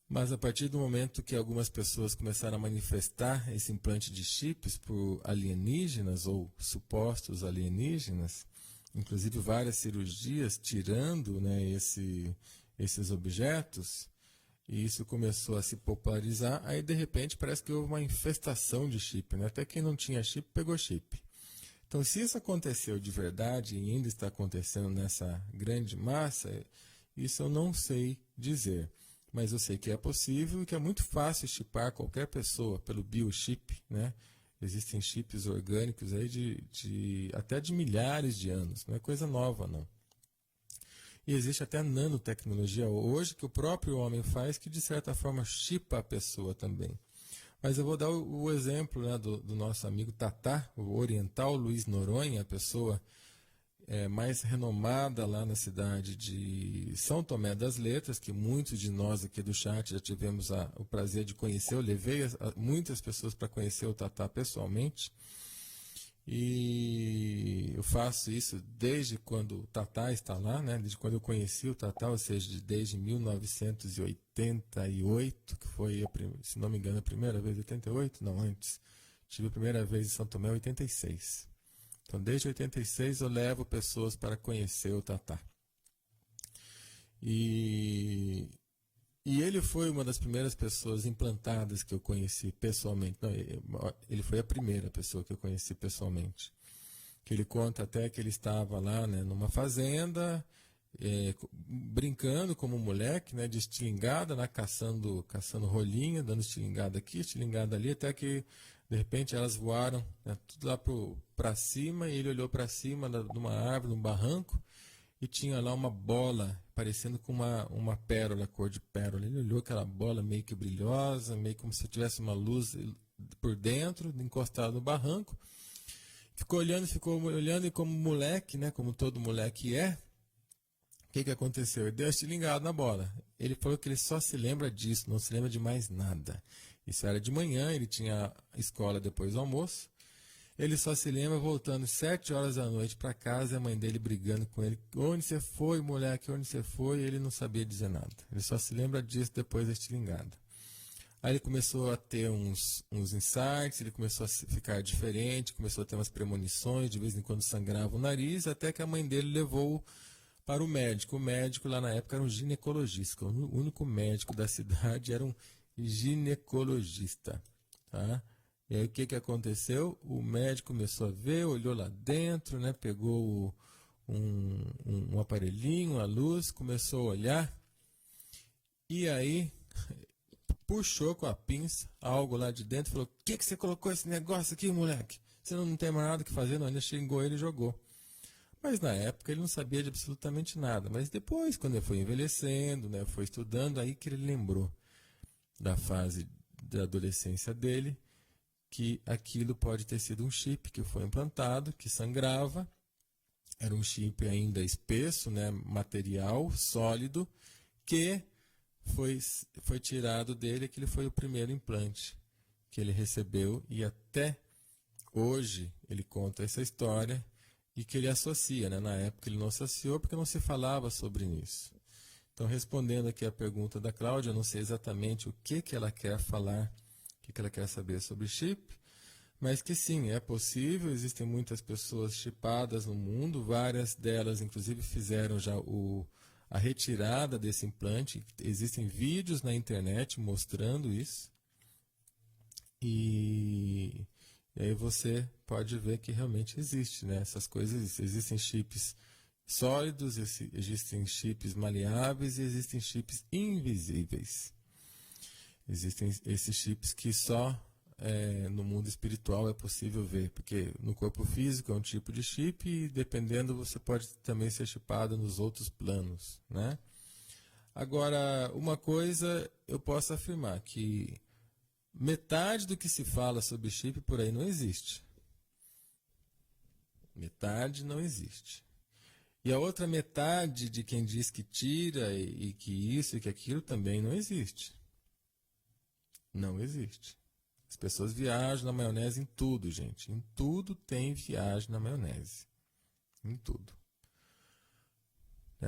Mas a partir do momento que algumas pessoas começaram a manifestar esse implante de chips por alienígenas ou supostos alienígenas, inclusive várias cirurgias tirando, né, esses objetos, e isso começou a se popularizar, aí de repente parece que houve uma infestação de chip, né? Até quem não tinha chip pegou chip. Então, se isso aconteceu de verdade e ainda está acontecendo nessa grande massa, isso eu não sei dizer. Mas eu sei que é possível e que é muito fácil chipar qualquer pessoa pelo biochip, né? Existem chips orgânicos aí até de milhares de anos, não é coisa nova, não. E existe até nanotecnologia hoje que o próprio homem faz que, de certa forma, chipa a pessoa também. Mas eu vou dar o exemplo, né, do nosso amigo Tatá, o oriental Luiz Noronha, a pessoa mais renomada lá na cidade de São Tomé das Letras, que muitos de nós aqui do chat já tivemos o prazer de conhecer. Eu levei muitas pessoas para conhecer o Tatá pessoalmente. E eu faço isso desde quando o Tatá está lá, né? Desde quando eu conheci o Tatá, ou seja, desde 1988, que foi, se não me engano, a primeira vez, 88? Não, antes. Tive a primeira vez em São Tomé em 86. Então, desde 86 eu levo pessoas para conhecer o Tatá. E ele foi uma das primeiras pessoas implantadas que eu conheci pessoalmente. Não, ele foi a primeira pessoa que eu conheci pessoalmente. Que ele conta até que ele estava lá, né, numa fazenda, brincando como moleque, né, de estilingada, né, caçando rolinha, dando estilingada aqui, estilingada ali, até que de repente elas voaram, né, tudo lá para cima, e ele olhou para cima de uma árvore, num barranco, e tinha lá uma bola parecendo com uma pérola, cor de pérola. Ele olhou aquela bola meio que brilhosa, meio como se tivesse uma luz por dentro, encostado no barranco. Ficou olhando e como moleque, né, como todo moleque é, o que aconteceu? Ele deu estilingado na bola. Ele falou que ele só se lembra disso, não se lembra de mais nada. Isso era de manhã, ele tinha escola depois do almoço. Ele só se lembra voltando 7 horas da noite para casa e a mãe dele brigando com ele. Onde você foi, moleque? Onde você foi? E ele não sabia dizer nada. Ele só se lembra disso depois da estilingada. Aí ele começou a ter uns insights, ele começou a ficar diferente, começou a ter umas premonições, de vez em quando sangrava o nariz, até que a mãe dele levou para o médico. O médico lá na época era um ginecologista. O único médico da cidade era um ginecologista. Tá? E aí o que aconteceu? O médico começou a ver, olhou lá dentro, né? Pegou um aparelhinho, uma luz, começou a olhar. E aí puxou com a pinça algo lá de dentro e falou: "O que você colocou esse negócio aqui, moleque? Você não tem mais nada que fazer?" Não, ainda xingou ele e jogou. Mas na época ele não sabia de absolutamente nada. Mas depois, quando ele foi envelhecendo, né, foi estudando, aí que ele lembrou da fase da adolescência dele, que aquilo pode ter sido um chip que foi implantado, que sangrava. Era um chip ainda espesso, né, material, sólido, que foi tirado dele, que ele foi o primeiro implante que ele recebeu. E até hoje ele conta essa história e que ele associa, né? Na época ele não associou porque não se falava sobre isso. Então, respondendo aqui a pergunta da Cláudia, eu não sei exatamente o que ela quer falar, o que ela quer saber sobre chip, mas que sim, é possível, existem muitas pessoas chipadas no mundo, várias delas inclusive fizeram já a retirada desse implante, existem vídeos na internet mostrando isso, e aí você pode ver que realmente existe, né? Essas coisas, existem chips sólidos, existem chips maleáveis e existem chips invisíveis. Existem esses chips que só no mundo espiritual é possível ver, porque no corpo físico é um tipo de chip e dependendo você pode também ser chipado nos outros planos, né? Agora, uma coisa eu posso afirmar, que metade do que se fala sobre chip por aí não existe. Metade não existe. E a outra metade de quem diz que tira e que isso e que aquilo também não existe. Não existe. As pessoas viajam na maionese em tudo, gente. Em tudo tem viagem na maionese. Em tudo.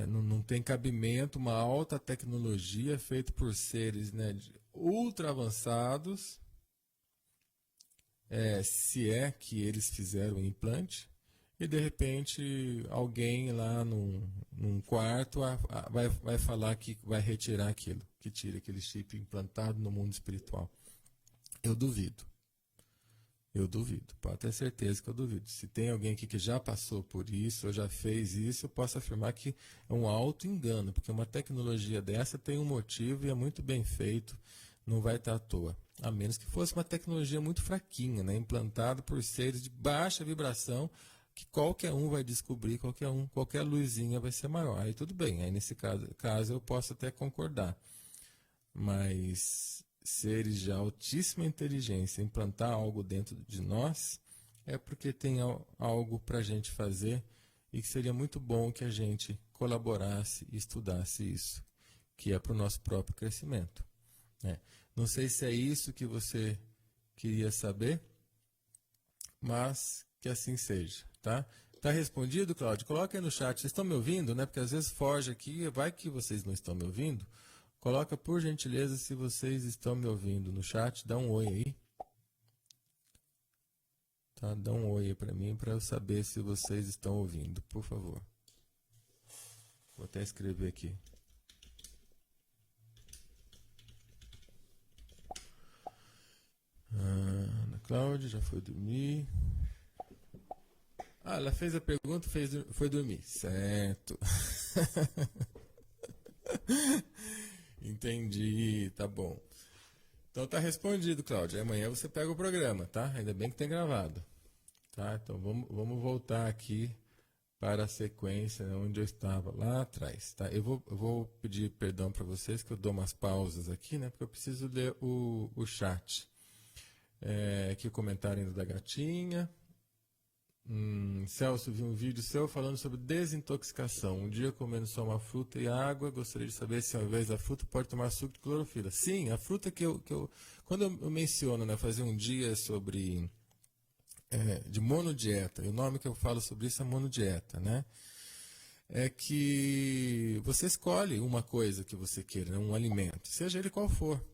Não tem cabimento uma alta tecnologia feita por seres, né, ultra avançados, se é que eles fizeram o implante, e de repente alguém lá num quarto vai falar que vai retirar aquilo, que tira aquele chip implantado no mundo espiritual. Eu duvido. Eu duvido. Pode ter certeza que eu duvido. Se tem alguém aqui que já passou por isso, ou já fez isso, eu posso afirmar que é um auto-engano, porque uma tecnologia dessa tem um motivo e é muito bem feito, não vai estar à toa. A menos que fosse uma tecnologia muito fraquinha, né, implantada por seres de baixa vibração, que qualquer um vai descobrir, qualquer luzinha vai ser maior. Aí tudo bem, aí nesse caso eu posso até concordar. Mas seres de altíssima inteligência implantar algo dentro de nós é porque tem algo para a gente fazer e que seria muito bom que a gente colaborasse e estudasse isso, que é para o nosso próprio crescimento, né? Não sei se é isso que você queria saber, mas que assim seja, tá? Tá respondido, Cláudio? Coloca aí no chat. Vocês estão me ouvindo, né? Porque às vezes foge aqui, vai que vocês não estão me ouvindo. Coloca, por gentileza, se vocês estão me ouvindo no chat. Dá um oi aí. Tá? Dá um oi aí para mim, para eu saber se vocês estão ouvindo, por favor. Vou até escrever aqui. Ana Cláudia já foi dormir. Ah, ela fez a pergunta, foi dormir. Certo. Entendi, tá bom. Então tá respondido, Cláudia. Amanhã você pega o programa, tá? Ainda bem que tem gravado. Tá? Então vamos voltar aqui para a sequência onde eu estava lá atrás, tá? Eu vou pedir perdão para vocês que eu dou umas pausas aqui, né? Porque eu preciso ler o chat. Aqui o comentário ainda da gatinha. Celso, vi um vídeo seu falando sobre desintoxicação. Um dia comendo só uma fruta e água, gostaria de saber se ao invés da fruta pode tomar suco de clorofila. Sim, a fruta que eu quando eu menciono, né, fazer um dia sobre de monodieta, e o nome que eu falo sobre isso é monodieta, né? É que você escolhe uma coisa que você queira, né, um alimento, seja ele qual for.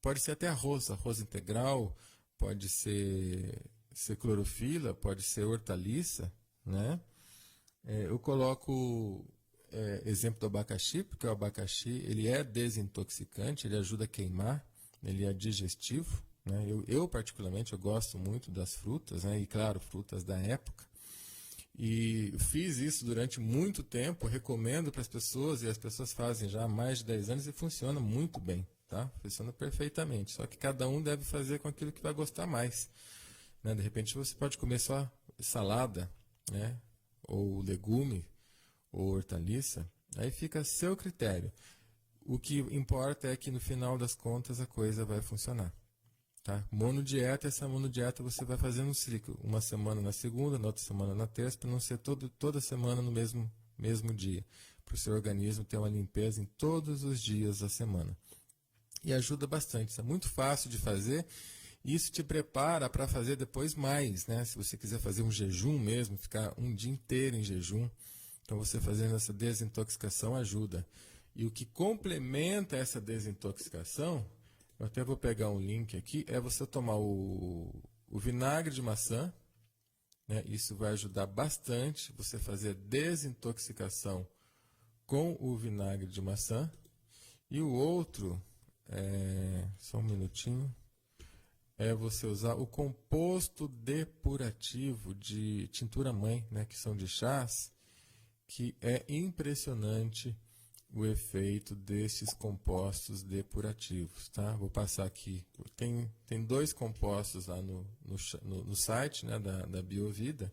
Pode ser até arroz integral, pode ser clorofila, pode ser hortaliça, né? Eu coloco exemplo do abacaxi, porque o abacaxi ele é desintoxicante, ele ajuda a queimar, ele é digestivo, né? Eu particularmente, eu gosto muito das frutas, né? E claro, frutas da época. E fiz isso durante muito tempo, recomendo para as pessoas, e as pessoas fazem já há mais de 10 anos e funciona muito bem, tá? Funciona perfeitamente, só que cada um deve fazer com aquilo que vai gostar mais, né? De repente você pode comer só salada, né? Ou legume, ou hortaliça, aí fica a seu critério. O que importa é que no final das contas a coisa vai funcionar. Tá? Monodieta, essa monodieta você vai fazendo um ciclo. Uma semana na segunda, na outra semana na terça, para não ser toda semana no mesmo dia. Para o seu organismo ter uma limpeza em todos os dias da semana. E ajuda bastante. Isso é muito fácil de fazer. Isso te prepara para fazer depois mais, né? Se você quiser fazer um jejum mesmo, ficar um dia inteiro em jejum. Então você fazendo essa desintoxicação ajuda. E o que complementa essa desintoxicação, eu até vou pegar um link aqui, é você tomar o vinagre de maçã, né? Isso vai ajudar bastante você fazer a desintoxicação com o vinagre de maçã. E o outro, só um minutinho, é você usar o composto depurativo de tintura mãe, né? Que são de chás, que é impressionante o efeito desses compostos depurativos, tá? Vou passar aqui. Tem 2 compostos lá no site, né, da Biovida,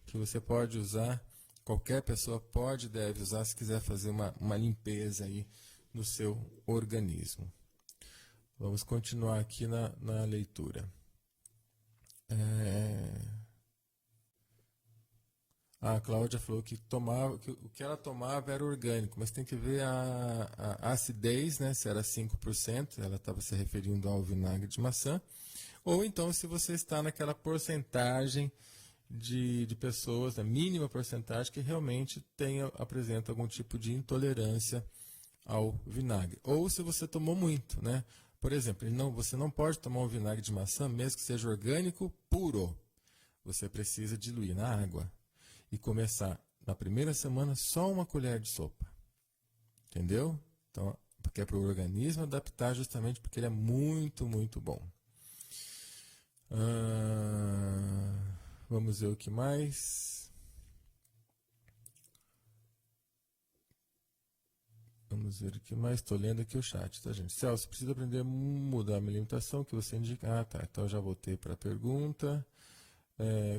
que você pode usar, qualquer pessoa deve usar se quiser fazer uma limpeza aí no seu organismo. Vamos continuar aqui na leitura. A Cláudia falou que o que ela tomava era orgânico, mas tem que ver a acidez, né? Se era 5%, ela estava se referindo ao vinagre de maçã, ou então se você está naquela porcentagem de pessoas, a mínima porcentagem, que realmente apresenta algum tipo de intolerância ao vinagre. Ou se você tomou muito, né? Por exemplo, você não pode tomar um vinagre de maçã, mesmo que seja orgânico, puro. Você precisa diluir na água. E começar na primeira semana só uma colher de sopa. Entendeu? Então, porque é para o organismo adaptar, justamente porque ele é muito, muito bom. Vamos ver o que mais. Vamos ver o que mais. Estou lendo aqui o chat, tá, gente? Celso, preciso aprender a mudar a minha alimentação, que você indica. Ah, tá. Então eu já voltei para a pergunta.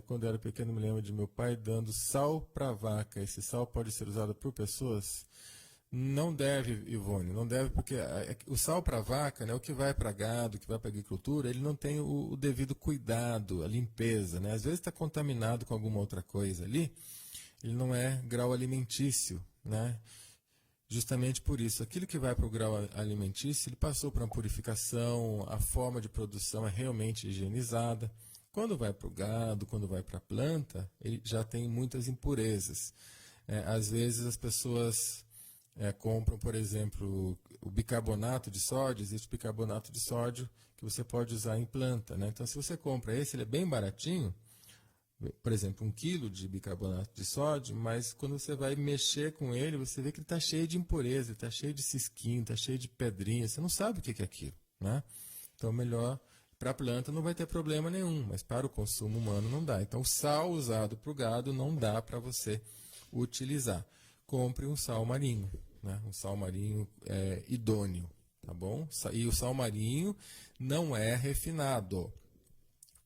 Quando eu era pequeno, me lembro de meu pai dando sal para vaca. Esse sal pode ser usado por pessoas? Não deve, Ivone, não deve, porque o sal para vaca, né, o que vai para gado, o que vai para agricultura, ele não tem o devido cuidado, a limpeza, né? Às vezes está contaminado com alguma outra coisa ali, ele não é grau alimentício, né? Justamente por isso, aquilo que vai para o grau alimentício, ele passou por uma purificação, a forma de produção é realmente higienizada. Quando vai para o gado, quando vai para a planta, ele já tem muitas impurezas. Às vezes as pessoas compram, por exemplo, o bicarbonato de sódio, existe bicarbonato de sódio que você pode usar em planta, né? Então, se você compra esse, ele é bem baratinho, por exemplo, 1 quilo de bicarbonato de sódio, mas quando você vai mexer com ele, você vê que ele está cheio de impureza, está cheio de cisquinho, está cheio de pedrinha, você não sabe o que é aquilo, né? Então, melhor, para a planta não vai ter problema nenhum, mas para o consumo humano não dá. Então, o sal usado para o gado não dá para você utilizar. Compre um sal marinho, né? Um sal marinho idôneo, tá bom? E o sal marinho não é refinado.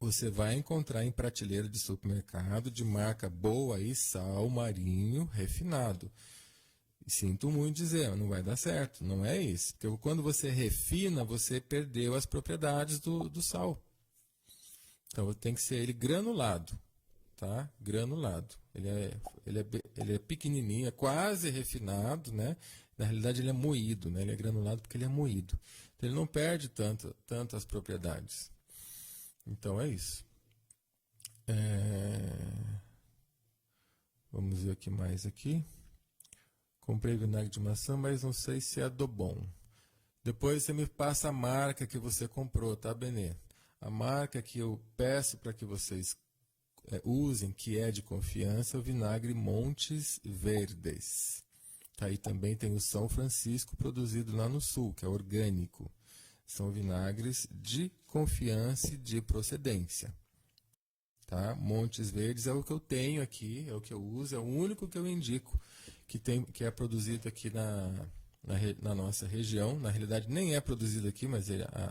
você vai encontrar em prateleira de supermercado de marca boa aí, sal marinho refinado. Sinto muito dizer, não vai dar certo, não é isso. Porque quando você refina, você perdeu as propriedades do sal. Então tem que ser ele granulado, tá? Granulado. Ele é pequenininho, é quase refinado, né? Na realidade ele é moído, né? Ele é granulado porque ele é moído. Então ele não perde tanto as propriedades. Então é isso. Vamos ver o que mais aqui. Comprei vinagre de maçã, mas não sei se é do bom. Depois você me passa a marca que você comprou, tá, Benê? A marca que eu peço para que vocês usem, que é de confiança, é o vinagre Montes Verdes. Aí também tem o São Francisco, produzido lá no sul, que é orgânico. São vinagres de confiança e de procedência. Tá? Montes Verdes é o que eu tenho aqui, é o que eu uso, é o único que eu indico que é produzido aqui na nossa região. Na realidade, nem é produzido aqui, mas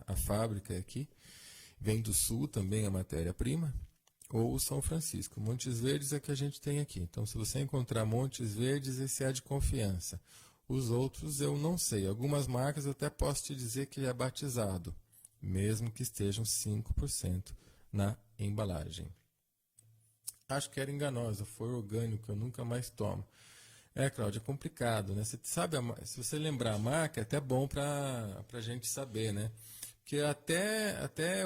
a fábrica é aqui. Vem do sul também a matéria-prima. Ou o São Francisco. Montes Verdes é que a gente tem aqui. Então, se você encontrar Montes Verdes, esse é de confiança. Os outros eu não sei. Algumas marcas eu até posso te dizer que ele é batizado, mesmo que estejam 5% na embalagem. Acho que era enganosa, foi orgânico, eu nunca mais tomo. Cláudia, é complicado, né? Você sabe, se você lembrar a marca, é até bom para a gente saber, né? Porque até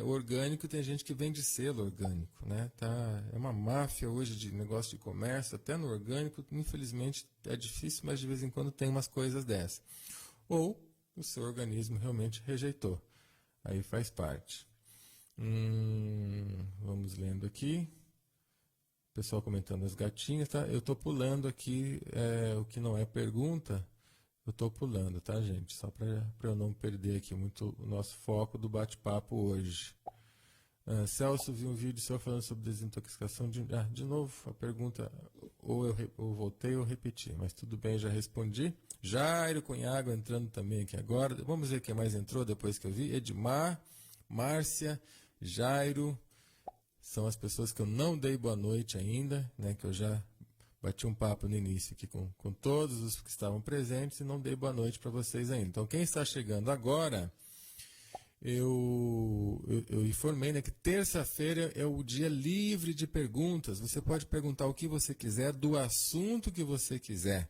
orgânico tem gente que vende selo orgânico, né? É uma máfia hoje de negócio de comércio, até no orgânico, infelizmente é difícil, mas de vez em quando tem umas coisas dessas. Ou o seu organismo realmente rejeitou, aí faz parte. Vamos lendo aqui. Pessoal comentando as gatinhas, tá? Eu tô pulando aqui o que não é pergunta, eu tô pulando, tá, gente? Só para eu não perder aqui muito o nosso foco do bate-papo hoje. Celso, vi um vídeo seu falando sobre desintoxicação de novo, a pergunta, ou eu voltei ou repeti, mas tudo bem, já respondi. Jairo Cunhago entrando também aqui agora. Vamos ver quem mais entrou depois que eu vi. Edmar, Márcia, Jairo. São as pessoas que eu não dei boa noite ainda, né, que eu já bati um papo no início aqui com todos os que estavam presentes e não dei boa noite para vocês ainda. Então, quem está chegando agora, eu informei, né, que terça-feira é o dia livre de perguntas. Você pode perguntar o que você quiser, do assunto que você quiser.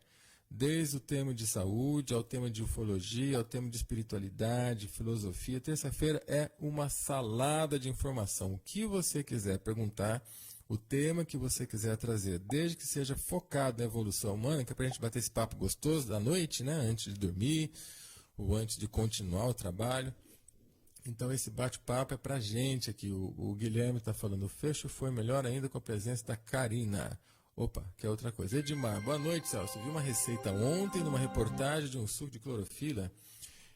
Desde o tema de saúde, ao tema de ufologia, ao tema de espiritualidade, filosofia. Terça-feira é uma salada de informação. O que você quiser perguntar, o tema que você quiser trazer, desde que seja focado na evolução humana, que é para a gente bater esse papo gostoso da noite, né? Antes de dormir, ou antes de continuar o trabalho. Então esse bate-papo é para a gente aqui. O Guilherme está falando, o fecho foi melhor ainda com a presença da Karina. Opa, que é outra coisa. Edmar, boa noite, Celso. Vi uma receita ontem numa reportagem de um suco de clorofila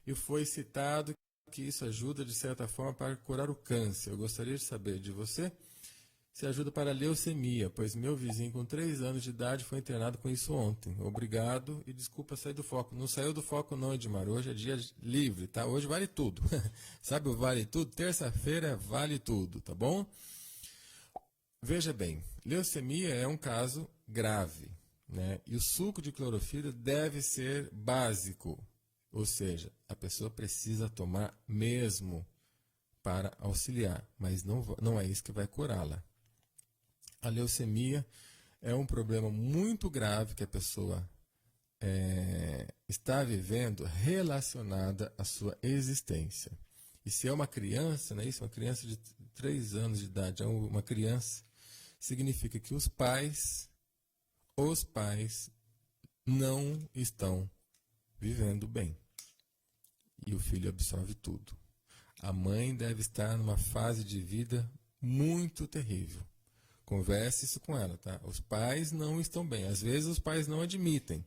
e foi citado que isso ajuda, de certa forma, para curar o câncer. Eu gostaria de saber de você se ajuda para a leucemia, pois meu vizinho com 3 anos de idade foi internado com isso ontem. Obrigado e desculpa sair do foco. Não saiu do foco não, Edmar. Hoje é dia livre, tá? Hoje vale tudo. Sabe o vale tudo? Terça-feira vale tudo, tá bom? Veja bem, leucemia é um caso grave, né? E o suco de clorofila deve ser básico, ou seja, a pessoa precisa tomar mesmo para auxiliar, mas não é isso que vai curá-la. A leucemia é um problema muito grave que a pessoa está vivendo relacionada à sua existência. E se é uma criança, né, isso, uma criança de 3 anos de idade, é uma criança, significa que os pais não estão vivendo bem. E o filho absorve tudo. A mãe deve estar numa fase de vida muito terrível. Converse isso com ela, tá? Os pais não estão bem. Às vezes os pais não admitem,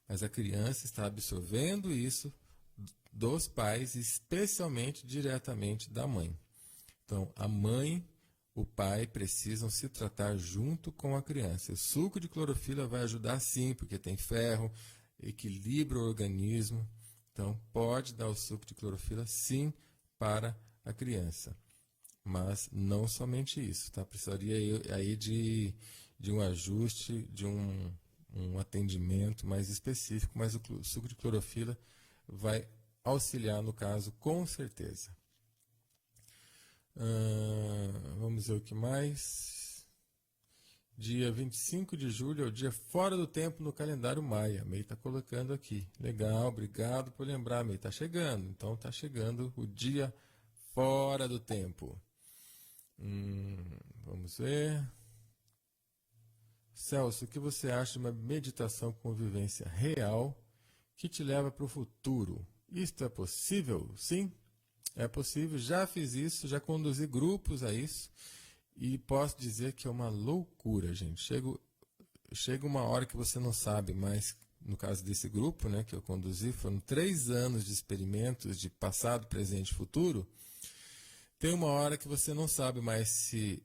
mas a criança está absorvendo isso dos pais, especialmente diretamente da mãe. Então, a mãe, o pai precisam se tratar junto com a criança. O suco de clorofila vai ajudar sim, porque tem ferro, equilibra o organismo. Então, pode dar o suco de clorofila sim para a criança. mas não somente isso, tá? Precisaria aí de um ajuste, de um atendimento mais específico, mas o suco de clorofila vai auxiliar no caso, com certeza. Vamos ver o que mais. Dia 25 de julho é o dia fora do tempo no calendário maia. A May está colocando aqui. Legal, obrigado por lembrar, May. Está chegando. Então está chegando o dia fora do tempo. Vamos ver. Celso, o que você acha de uma meditação com vivência real que te leva para o futuro? Isto é possível? Sim, é possível. Já fiz isso, já conduzi grupos a isso e posso dizer que é uma loucura, gente. Chega uma hora que você não sabe mais, no caso desse grupo, né, que eu conduzi, foram 3 anos de experimentos de passado, presente e futuro. Tem uma hora que você não sabe mais se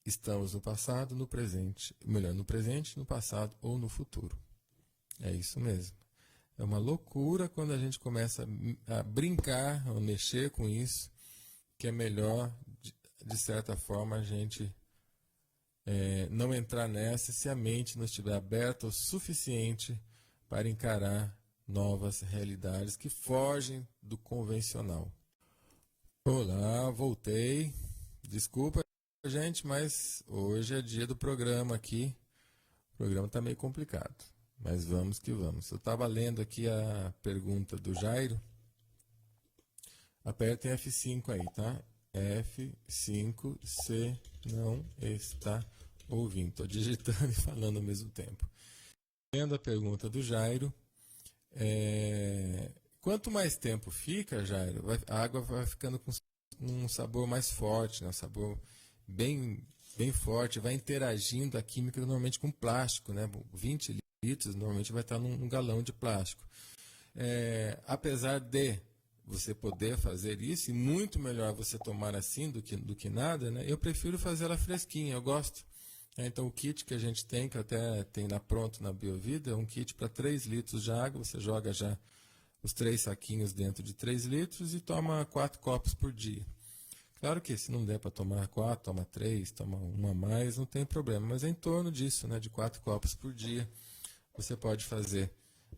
estamos no passado, no presente, melhor, no presente, no passado ou no futuro. É isso mesmo. É uma loucura quando a gente começa a brincar, a mexer com isso, que é melhor, de certa forma, a gente não entrar nessa se a mente não estiver aberta o suficiente para encarar novas realidades que fogem do convencional. Olá, voltei. Desculpa, gente, mas hoje é dia do programa aqui. O programa está meio complicado, mas vamos que vamos. Eu estava lendo aqui a pergunta do Jairo. Apertem F5 aí, tá? F5, se não está ouvindo. Estou digitando e falando ao mesmo tempo. Lendo a pergunta do Jairo. Quanto mais tempo fica, Jairo, a água vai ficando com um sabor mais forte, né? Um sabor bem forte, vai interagindo a química normalmente com plástico, né? 20 litros normalmente vai estar num galão de plástico. Apesar de você poder fazer isso, e muito melhor você tomar assim do que nada, né? Eu prefiro fazer ela fresquinha, eu gosto. Então o kit que a gente tem, que até tem pronto na Biovida, é um kit para 3 litros de água, você joga já os 3 saquinhos dentro de 3 litros e toma 4 copos por dia. Claro que se não der para tomar 4, toma 3, toma uma a mais, não tem problema. Mas é em torno disso, né, de 4 copos por dia, você pode fazer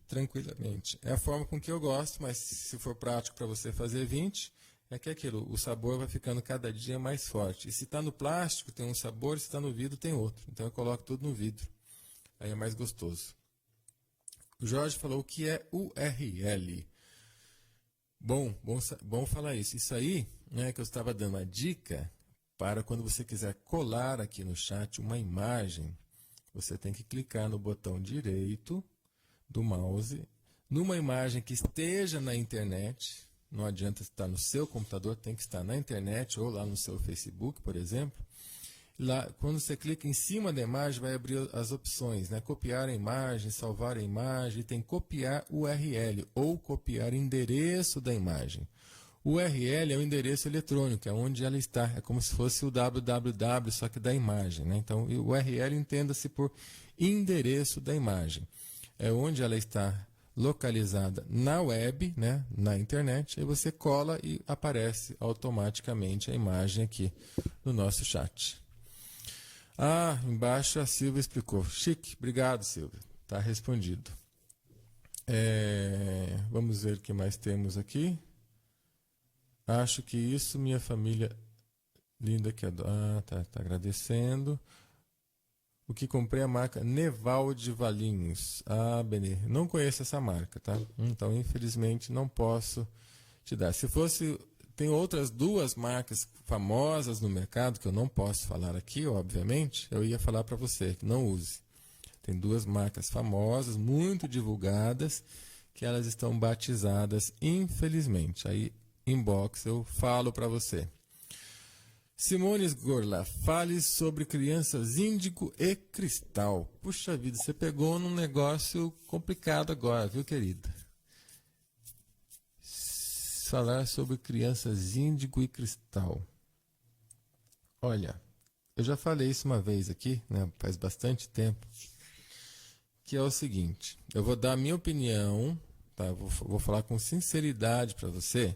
tranquilamente. É a forma com que eu gosto, mas se for prático para você fazer 20, é que o sabor vai ficando cada dia mais forte. E se está no plástico, tem um sabor, se está no vidro, tem outro. Então eu coloco tudo no vidro. Aí é mais gostoso. O Jorge falou que é URL. Bom falar isso. Isso aí, né, que eu estava dando a dica para quando você quiser colar aqui no chat uma imagem, você tem que clicar no botão direito do mouse, numa imagem que esteja na internet. Não adianta estar no seu computador, tem que estar na internet ou lá no seu Facebook, por exemplo. Lá, quando você clica em cima da imagem, vai abrir as opções, né? Copiar a imagem, salvar a imagem, tem copiar URL ou copiar endereço da imagem. O URL é o endereço eletrônico, é onde ela está, é como se fosse o www, só que da imagem, né? Então, o URL entenda-se por endereço da imagem. É onde ela está localizada na web, né? Na internet, aí você cola e aparece automaticamente a imagem aqui no nosso chat. Embaixo a Silvia explicou. Chique, obrigado, Silvia. Está respondido. Vamos ver o que mais temos aqui. Acho que isso, minha família linda que adora. Tá agradecendo. O que comprei é a marca Neval de Valinhos. Benê, não conheço essa marca, tá? Então, infelizmente, não posso te dar. Se fosse... Tem outras 2 marcas famosas no mercado que eu não posso falar aqui, obviamente. Eu ia falar para você que não use. Tem 2 marcas famosas, muito divulgadas, que elas estão batizadas, infelizmente. Aí, inbox, eu falo para você. Simone Gorla, fale sobre crianças índigo e cristal. Puxa vida, você pegou num negócio complicado agora, viu, querida? Falar sobre crianças índigo e cristal. Olha, eu já falei isso uma vez aqui, né, faz bastante tempo, que é o seguinte, eu vou dar a minha opinião, tá, vou falar com sinceridade para você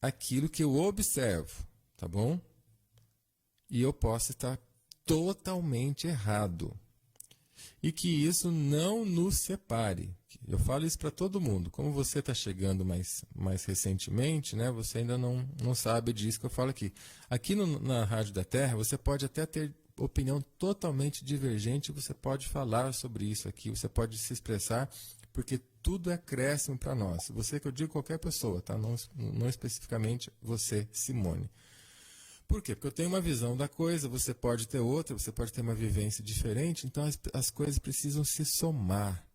aquilo que eu observo, tá bom? E eu posso estar totalmente errado. E que isso não nos separe. Eu falo isso para todo mundo. Como você está chegando mais recentemente, né, você ainda não sabe disso que eu falo aqui. Aqui na Rádio da Terra, você pode até ter opinião totalmente divergente, você pode falar sobre isso aqui, você pode se expressar, porque tudo é acréscimo para nós. Você, que eu digo qualquer pessoa, tá? Não especificamente você, Simone. Por quê? Porque eu tenho uma visão da coisa, você pode ter outra, você pode ter uma vivência diferente, então as coisas precisam se somar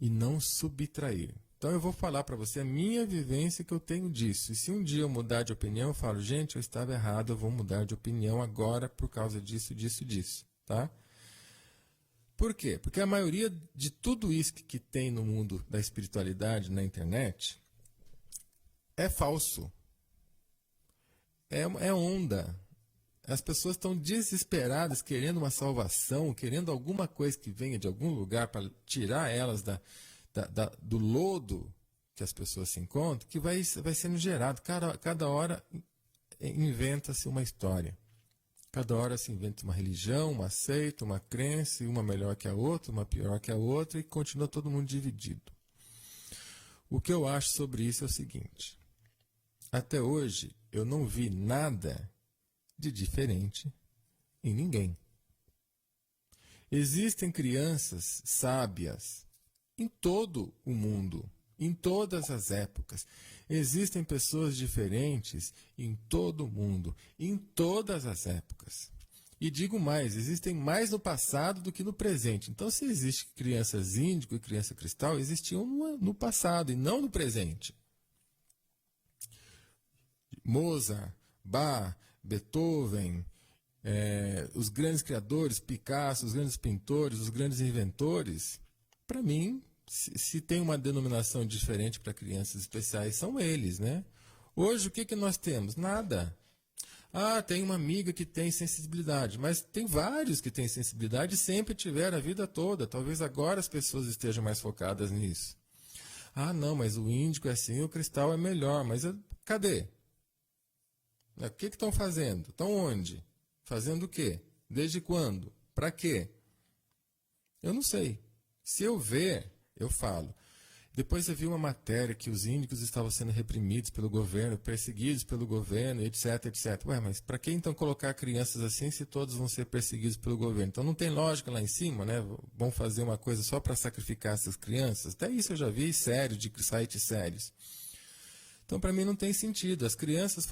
e não subtrair. Então eu vou falar para você a minha vivência que eu tenho disso. E se um dia eu mudar de opinião, eu falo, gente, eu estava errado, eu vou mudar de opinião agora por causa disso, disso, tá? Por quê? Porque a maioria de tudo isso que tem no mundo da espiritualidade, na internet, é falso. É onda. As pessoas estão desesperadas, querendo uma salvação, querendo alguma coisa que venha de algum lugar para tirar elas do lodo que as pessoas se encontram, que vai sendo gerado. Cada hora inventa-se uma história. Cada hora se inventa uma religião, uma seita, uma crença, uma melhor que a outra, uma pior que a outra, e continua todo mundo dividido. O que eu acho sobre isso é o seguinte. Até hoje, eu não vi nada de diferente em ninguém. Existem crianças sábias em todo o mundo, em todas as épocas. Existem pessoas diferentes em todo o mundo, em todas as épocas. E digo mais, existem mais no passado do que no presente. Então, se existem crianças índigo e criança cristal, existiam no passado e não no presente. Mozart, Bach, Beethoven, os grandes criadores, Picasso, os grandes pintores, os grandes inventores, para mim, se tem uma denominação diferente para crianças especiais, são eles, né? Hoje, o que nós temos? Nada. Ah, tem uma amiga que tem sensibilidade, mas tem vários que têm sensibilidade e sempre tiveram a vida toda. Talvez agora as pessoas estejam mais focadas nisso. Ah, não, mas o índico é assim, o cristal é melhor. Mas cadê? O que estão fazendo? Estão onde? Fazendo o quê? Desde quando? Para quê? Eu não sei. Se eu ver, eu falo. Depois eu vi uma matéria que os índicos estavam sendo reprimidos pelo governo, perseguidos pelo governo, etc, etc. Ué, mas para que então colocar crianças assim se todos vão ser perseguidos pelo governo? Então não tem lógica lá em cima, né? Vão fazer uma coisa só para sacrificar essas crianças? Até isso eu já vi sério, de sites sérios. Então, para mim, não tem sentido. As crianças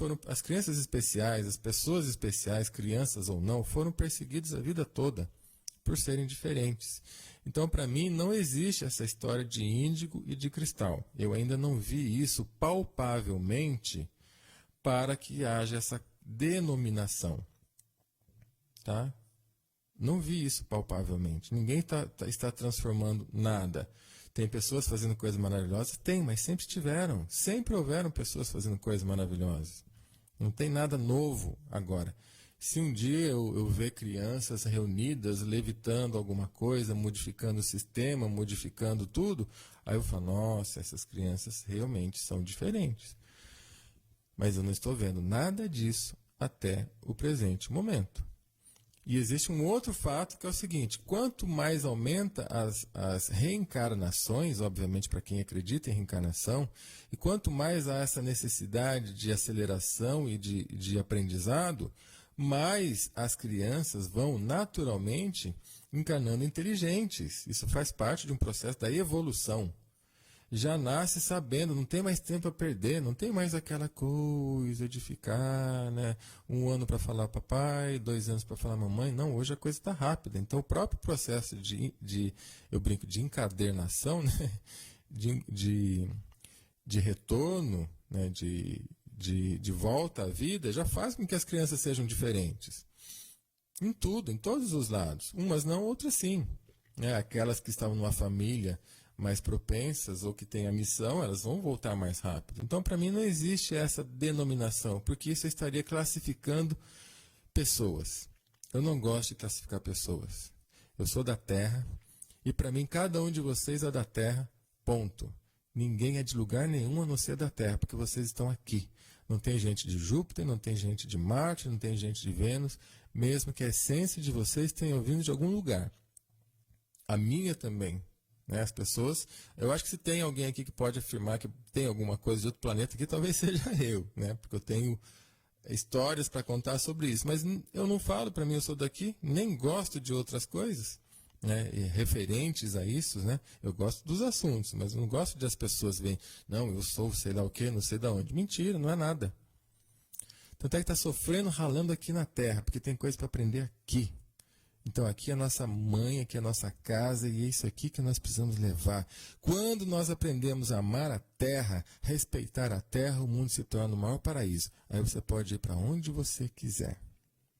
especiais, as pessoas especiais, crianças ou não, foram perseguidas a vida toda por serem diferentes. Então, para mim, não existe essa história de índigo e de cristal. Eu ainda não vi isso palpavelmente para que haja essa denominação. Tá? Não vi isso palpavelmente. Ninguém está transformando nada. Tem pessoas fazendo coisas maravilhosas? Tem, mas sempre tiveram. Sempre houveram pessoas fazendo coisas maravilhosas. Não tem nada novo agora. Se um dia eu ver crianças reunidas, levitando alguma coisa, modificando o sistema, modificando tudo, aí eu falo, nossa, essas crianças realmente são diferentes. Mas eu não estou vendo nada disso até o presente momento. E existe um outro fato que é o seguinte, quanto mais aumenta as reencarnações, obviamente para quem acredita em reencarnação, e quanto mais há essa necessidade de aceleração e de aprendizado, mais as crianças vão naturalmente encarnando inteligentes. Isso faz parte de um processo da evolução. Já nasce sabendo, não tem mais tempo a perder, não tem mais aquela coisa de ficar, né, 1 ano para falar papai, 2 anos para falar mamãe. Não, hoje a coisa está rápida. Então o próprio processo eu brinco, de encadernação, né, de retorno, né, de volta à vida, já faz com que as crianças sejam diferentes. Em tudo, em todos os lados. Umas não, outras sim. Aquelas que estavam numa família mais propensas ou que têm a missão, elas vão voltar mais rápido. Então, para mim, não existe essa denominação, porque isso estaria classificando pessoas. Eu não gosto de classificar pessoas. Eu sou da Terra e, para mim, cada um de vocês é da Terra, ponto. Ninguém é de lugar nenhum a não ser da Terra, porque vocês estão aqui. Não tem gente de Júpiter, não tem gente de Marte, não tem gente de Vênus, mesmo que a essência de vocês tenha vindo de algum lugar. A minha também. Né? As pessoas, eu acho que se tem alguém aqui que pode afirmar que tem alguma coisa de outro planeta aqui, talvez seja eu, né? Porque eu tenho histórias para contar sobre isso. Mas eu não falo para mim, eu sou daqui, nem gosto de outras coisas, né? E referentes a isso, né? Eu gosto dos assuntos, mas eu não gosto de as pessoas verem, não, eu sou sei lá o quê, não sei de onde. Mentira, não é nada. Tanto é que está sofrendo, ralando aqui na Terra, porque tem coisa para aprender aqui. Então aqui é a nossa mãe, aqui é a nossa casa e é isso aqui que nós precisamos levar. Quando nós aprendemos a amar a terra, respeitar a terra, o mundo se torna o maior paraíso. Aí você pode ir para onde você quiser.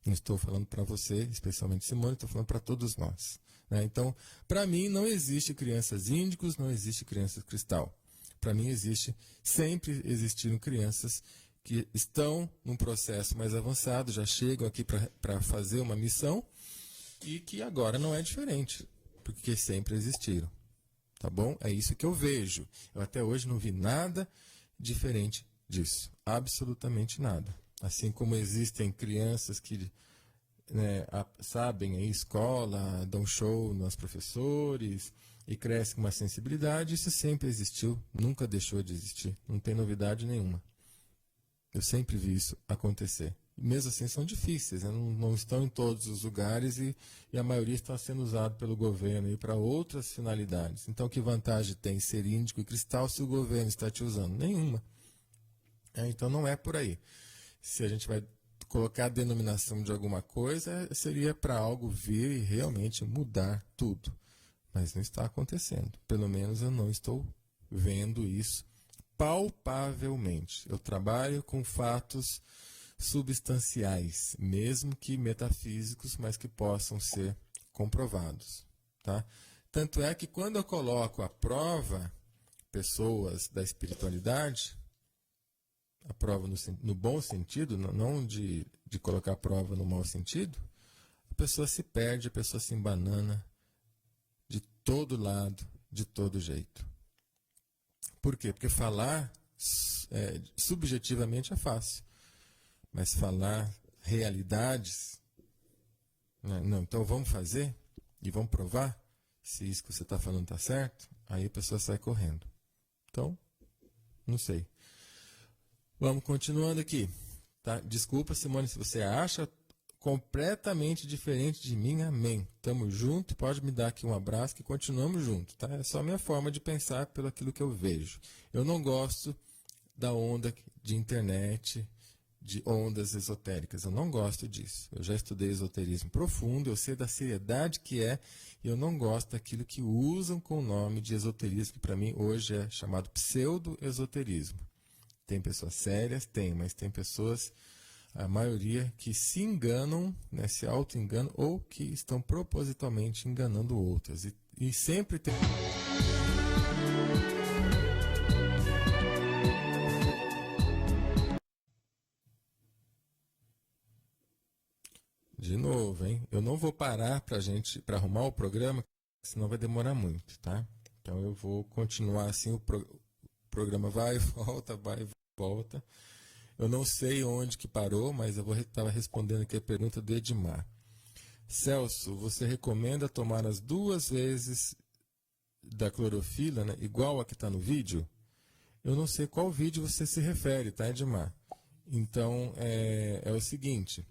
Não estou falando para você, especialmente Simone, estou falando para todos nós. Né? Então, para mim não existe crianças índicos, não existe crianças cristal. Para mim sempre existiram crianças que estão num processo mais avançado, já chegam aqui para fazer uma missão, e que agora não é diferente, porque sempre existiram, tá bom? É isso que eu vejo. Eu até hoje não vi nada diferente disso, absolutamente nada. Assim como existem crianças que sabem a escola, dão show nos professores e crescem com uma sensibilidade, isso sempre existiu, nunca deixou de existir, não tem novidade nenhuma. Eu sempre vi isso acontecer. Mesmo assim são difíceis, né? Não estão em todos os lugares e a maioria está sendo usado pelo governo para outras finalidades. Então que vantagem tem ser índico e cristal se o governo está te usando? Nenhuma. Então não é por aí. Se a gente vai colocar a denominação de alguma coisa, seria para algo vir e realmente mudar tudo. Mas não está acontecendo. Pelo menos eu não estou vendo isso palpavelmente. Eu trabalho com fatos substanciais, mesmo que metafísicos, mas que possam ser comprovados. Tá? Tanto é que quando eu coloco à prova pessoas da espiritualidade, a prova no bom sentido, não de colocar a prova no mau sentido, a pessoa se perde, a pessoa se embanana de todo lado, de todo jeito. Por quê? Porque falar subjetivamente é fácil. Mas falar realidades, né? Não, então vamos fazer e vamos provar se isso que você está falando está certo, aí a pessoa sai correndo. Então, não sei. Vamos continuando aqui. Tá? Desculpa, Simone, se você acha completamente diferente de mim, amém. Tamo junto, pode me dar aqui um abraço que continuamos juntos. Tá? É só a minha forma de pensar pelo aquilo que eu vejo. Eu não gosto da onda de internet, de ondas esotéricas. Eu não gosto disso. Eu já estudei esoterismo profundo, eu sei da seriedade que é, e eu não gosto daquilo que usam com o nome de esoterismo, que para mim hoje é chamado pseudo-esoterismo. Tem pessoas sérias? Tem, mas tem pessoas, a maioria, que se enganam, né, se auto-enganam, ou que estão propositalmente enganando outras. E sempre tem... De novo, hein? Eu não vou parar para arrumar o programa, senão vai demorar muito, tá? Então eu vou continuar assim, o programa vai e volta. Eu não sei onde que parou, mas eu estava respondendo aqui a pergunta do Edmar. Celso, você recomenda tomar as 2 vezes da clorofila, né, igual a que está no vídeo? Eu não sei qual vídeo você se refere, tá, Edmar? Então, é o seguinte...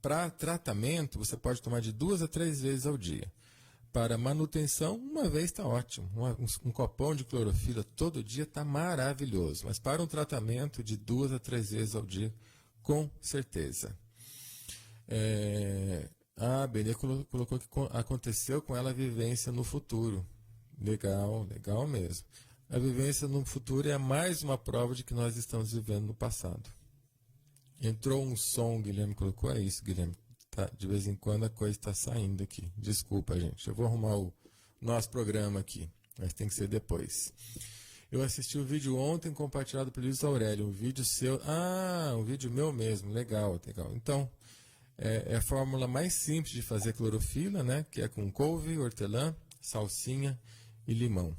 Para tratamento, você pode tomar de 2 a 3 vezes ao dia. Para manutenção, uma vez está ótimo. Um copão de clorofila todo dia está maravilhoso. Mas para um tratamento, de 2 a 3 vezes ao dia, com certeza. A Benê colocou que aconteceu com ela a vivência no futuro. Legal, legal mesmo. A vivência no futuro é mais uma prova de que nós estamos vivendo no passado. Entrou um som, o Guilherme colocou, é isso, Guilherme. Tá, de vez em quando a coisa está saindo aqui. Desculpa, gente. Eu vou arrumar o nosso programa aqui, mas tem que ser depois. Eu assisti o vídeo ontem compartilhado pelo Luiz Aurélio. Um vídeo seu. Ah, um vídeo meu mesmo. Legal, legal. Então, é a fórmula mais simples de fazer clorofila, né? Que é com couve, hortelã, salsinha e limão.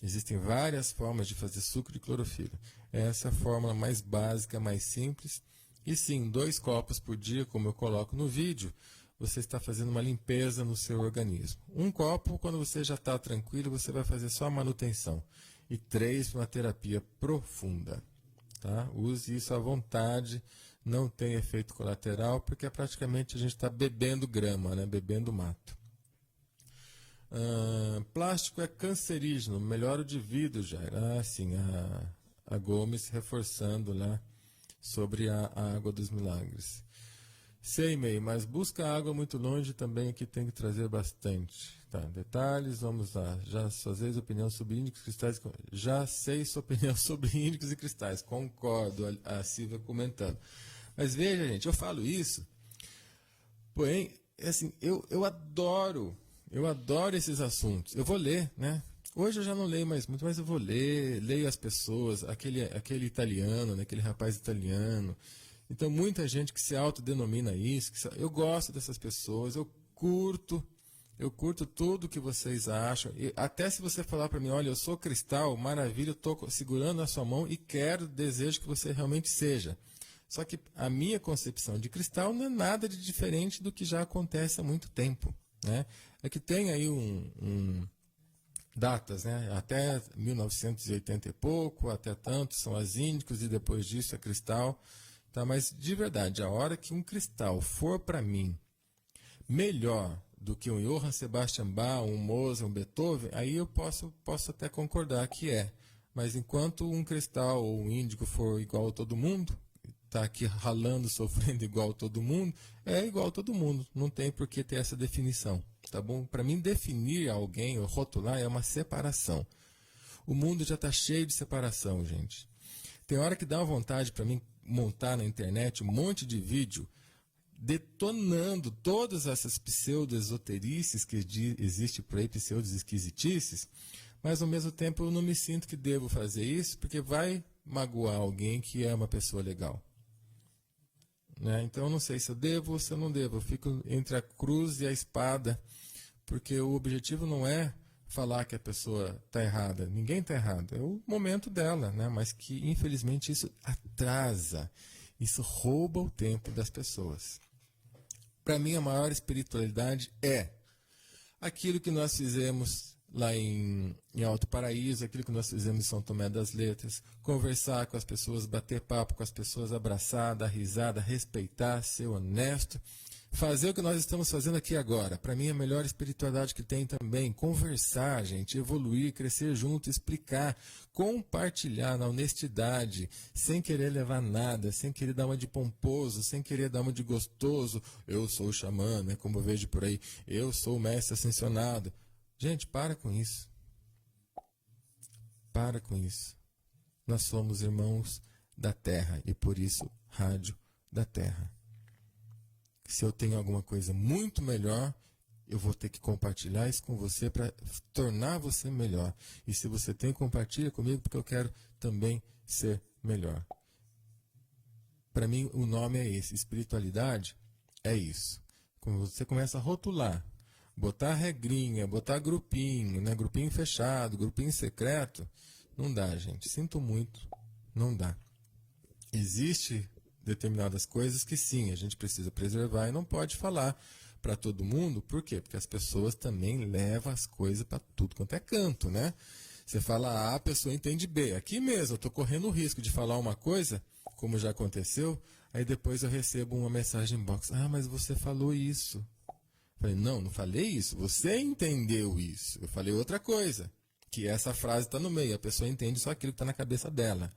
Existem várias formas de fazer suco de clorofila. Essa é a fórmula mais básica, mais simples. E sim, 2 copos por dia, como eu coloco no vídeo, você está fazendo uma limpeza no seu organismo. 1 copo, quando você já está tranquilo, você vai fazer só a manutenção. E 3 para uma terapia profunda. Tá? Use isso à vontade, não tem efeito colateral, porque praticamente a gente está bebendo grama, né? Bebendo mato. Plástico é cancerígeno, melhora o de vidro, Jair. Sim, a Gomes reforçando lá sobre a água dos milagres. Sei, Mei, mas busca água muito longe também, que tem que trazer bastante. Tá, detalhes, vamos lá. Já sei sua opinião sobre índicos e cristais. Já sei sua opinião sobre índicos e cristais. Concordo, a Silvia comentando. Mas veja, gente, eu falo isso, porém, assim, eu adoro esses assuntos. Eu vou ler, né? Hoje eu já não leio mais muito, mas eu vou ler, leio as pessoas, aquele italiano, né? Aquele rapaz italiano. Então, muita gente que se autodenomina isso, eu gosto dessas pessoas, eu curto tudo que vocês acham. E até se você falar para mim, olha, eu sou cristal, maravilha, eu estou segurando a sua mão e desejo que você realmente seja. Só que a minha concepção de cristal não é nada de diferente do que já acontece há muito tempo, né? É que tem aí datas, né? Até 1980 e pouco, até tanto, são as índicos e depois disso é cristal. Tá? Mas de verdade, a hora que um cristal for para mim melhor do que um Johann Sebastian Bach, um Mozart, um Beethoven, aí eu posso até concordar que é. Mas enquanto um cristal ou um índico for igual a todo mundo, está aqui ralando, sofrendo igual a todo mundo, é igual a todo mundo. Não tem por que ter essa definição. Tá bom? Para mim, definir alguém ou rotular é uma separação. O mundo já está cheio de separação, gente. Tem hora que dá uma vontade para mim montar na internet um monte de vídeo detonando todas essas pseudo-esoterices que existe por aí, pseudo-esquisitices, mas ao mesmo tempo eu não me sinto que devo fazer isso, porque vai magoar alguém que é uma pessoa legal. Né? Então eu não sei se eu devo ou se eu não devo. Eu fico entre a cruz e a espada, porque o objetivo não é falar que a pessoa está errada. Ninguém está errado. É o momento dela, né? Mas que infelizmente isso atrasa, isso rouba o tempo das pessoas. Para mim a maior espiritualidade é aquilo que nós fizemos lá em Alto Paraíso, aquilo que nós fizemos em São Tomé das Letras, conversar com as pessoas, bater papo com as pessoas, abraçar, dar risada, respeitar, ser honesto, fazer o que nós estamos fazendo aqui agora. Para mim, a melhor espiritualidade que tem também, conversar, gente, evoluir, crescer junto, explicar, compartilhar na honestidade, sem querer levar nada, sem querer dar uma de pomposo, sem querer dar uma de gostoso. Eu sou o xamã, né, como eu vejo por aí, eu sou o mestre ascensionado. Gente, para com isso. Para com isso. Nós somos irmãos da Terra e por isso, Rádio da Terra. Se eu tenho alguma coisa muito melhor, eu vou ter que compartilhar isso com você para tornar você melhor. E se você tem, compartilha comigo porque eu quero também ser melhor. Para mim, o nome é esse. Espiritualidade é isso. Quando você começa a rotular, botar regrinha, botar grupinho, né? Grupinho fechado, grupinho secreto, não dá, gente. Sinto muito, não dá. Existe determinadas coisas que sim, a gente precisa preservar e não pode falar para todo mundo. Por quê? Porque as pessoas também levam as coisas para tudo quanto é canto, né? Você fala A, a pessoa entende B. Aqui mesmo, eu estou correndo o risco de falar uma coisa, como já aconteceu, aí depois eu recebo uma mensagem inbox. Ah, mas você falou isso. Falei, não falei isso. Você entendeu isso. Eu falei outra coisa, que essa frase está no meio. A pessoa entende só aquilo que está na cabeça dela.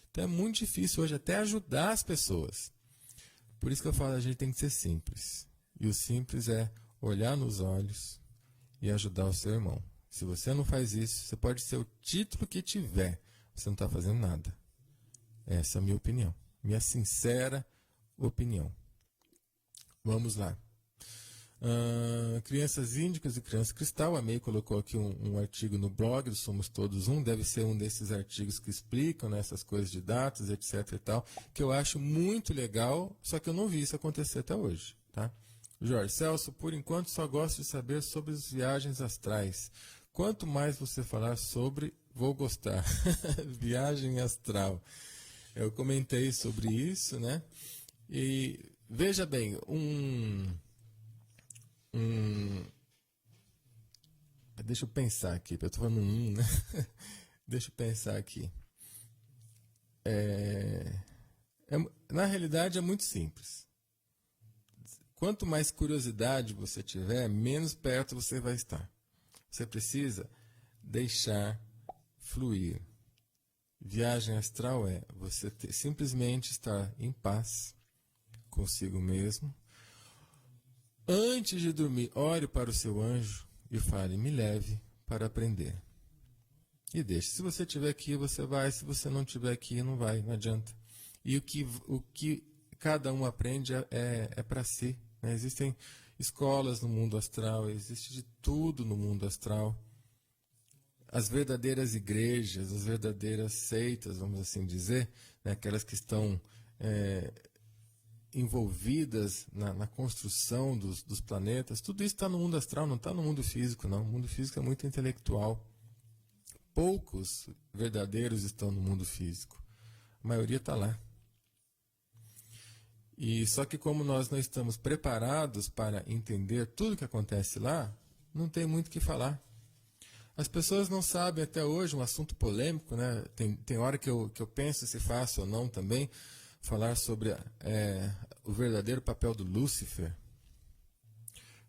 Então é muito difícil hoje até ajudar as pessoas. Por isso que eu falo, a gente tem que ser simples. E o simples é olhar nos olhos e ajudar o seu irmão. Se você não faz isso, você pode ser o título que tiver. Você não está fazendo nada. Essa é a minha opinião. Minha sincera opinião. Vamos lá. Crianças índicas e crianças cristal. A May colocou aqui um artigo no blog do Somos Todos Um. Deve ser um desses artigos que explicam, né, essas coisas de datas, etc. e tal, que eu acho muito legal, só que eu não vi isso acontecer até hoje. Tá? Jorge Celso, por enquanto só gosto de saber sobre as viagens astrais. Quanto mais você falar sobre vou gostar. Viagem astral. Eu comentei sobre isso, né? E veja bem, deixa eu pensar aqui, eu estou falando né? Deixa eu pensar aqui. Na realidade é muito simples. Quanto mais curiosidade você tiver, menos perto você vai estar. Você precisa deixar fluir. Viagem astral é você simplesmente estar em paz consigo mesmo. Antes de dormir, ore para o seu anjo e fale, me leve para aprender. E deixe. Se você estiver aqui, você vai. Se você não estiver aqui, não vai, não adianta. E o que cada um aprende é para si. Né? Existem escolas no mundo astral, existe de tudo no mundo astral. As verdadeiras igrejas, as verdadeiras seitas, vamos assim dizer, né? Aquelas que estão envolvidas na construção dos planetas, tudo isso está no mundo astral, não está no mundo físico, não. O mundo físico é muito intelectual. Poucos verdadeiros estão no mundo físico. A maioria está lá. E só que como nós não estamos preparados para entender tudo que acontece lá, não tem muito o que falar. As pessoas não sabem até hoje, um assunto polêmico, né? Tem hora que eu penso se faço ou não também, falar sobre o verdadeiro papel do Lúcifer,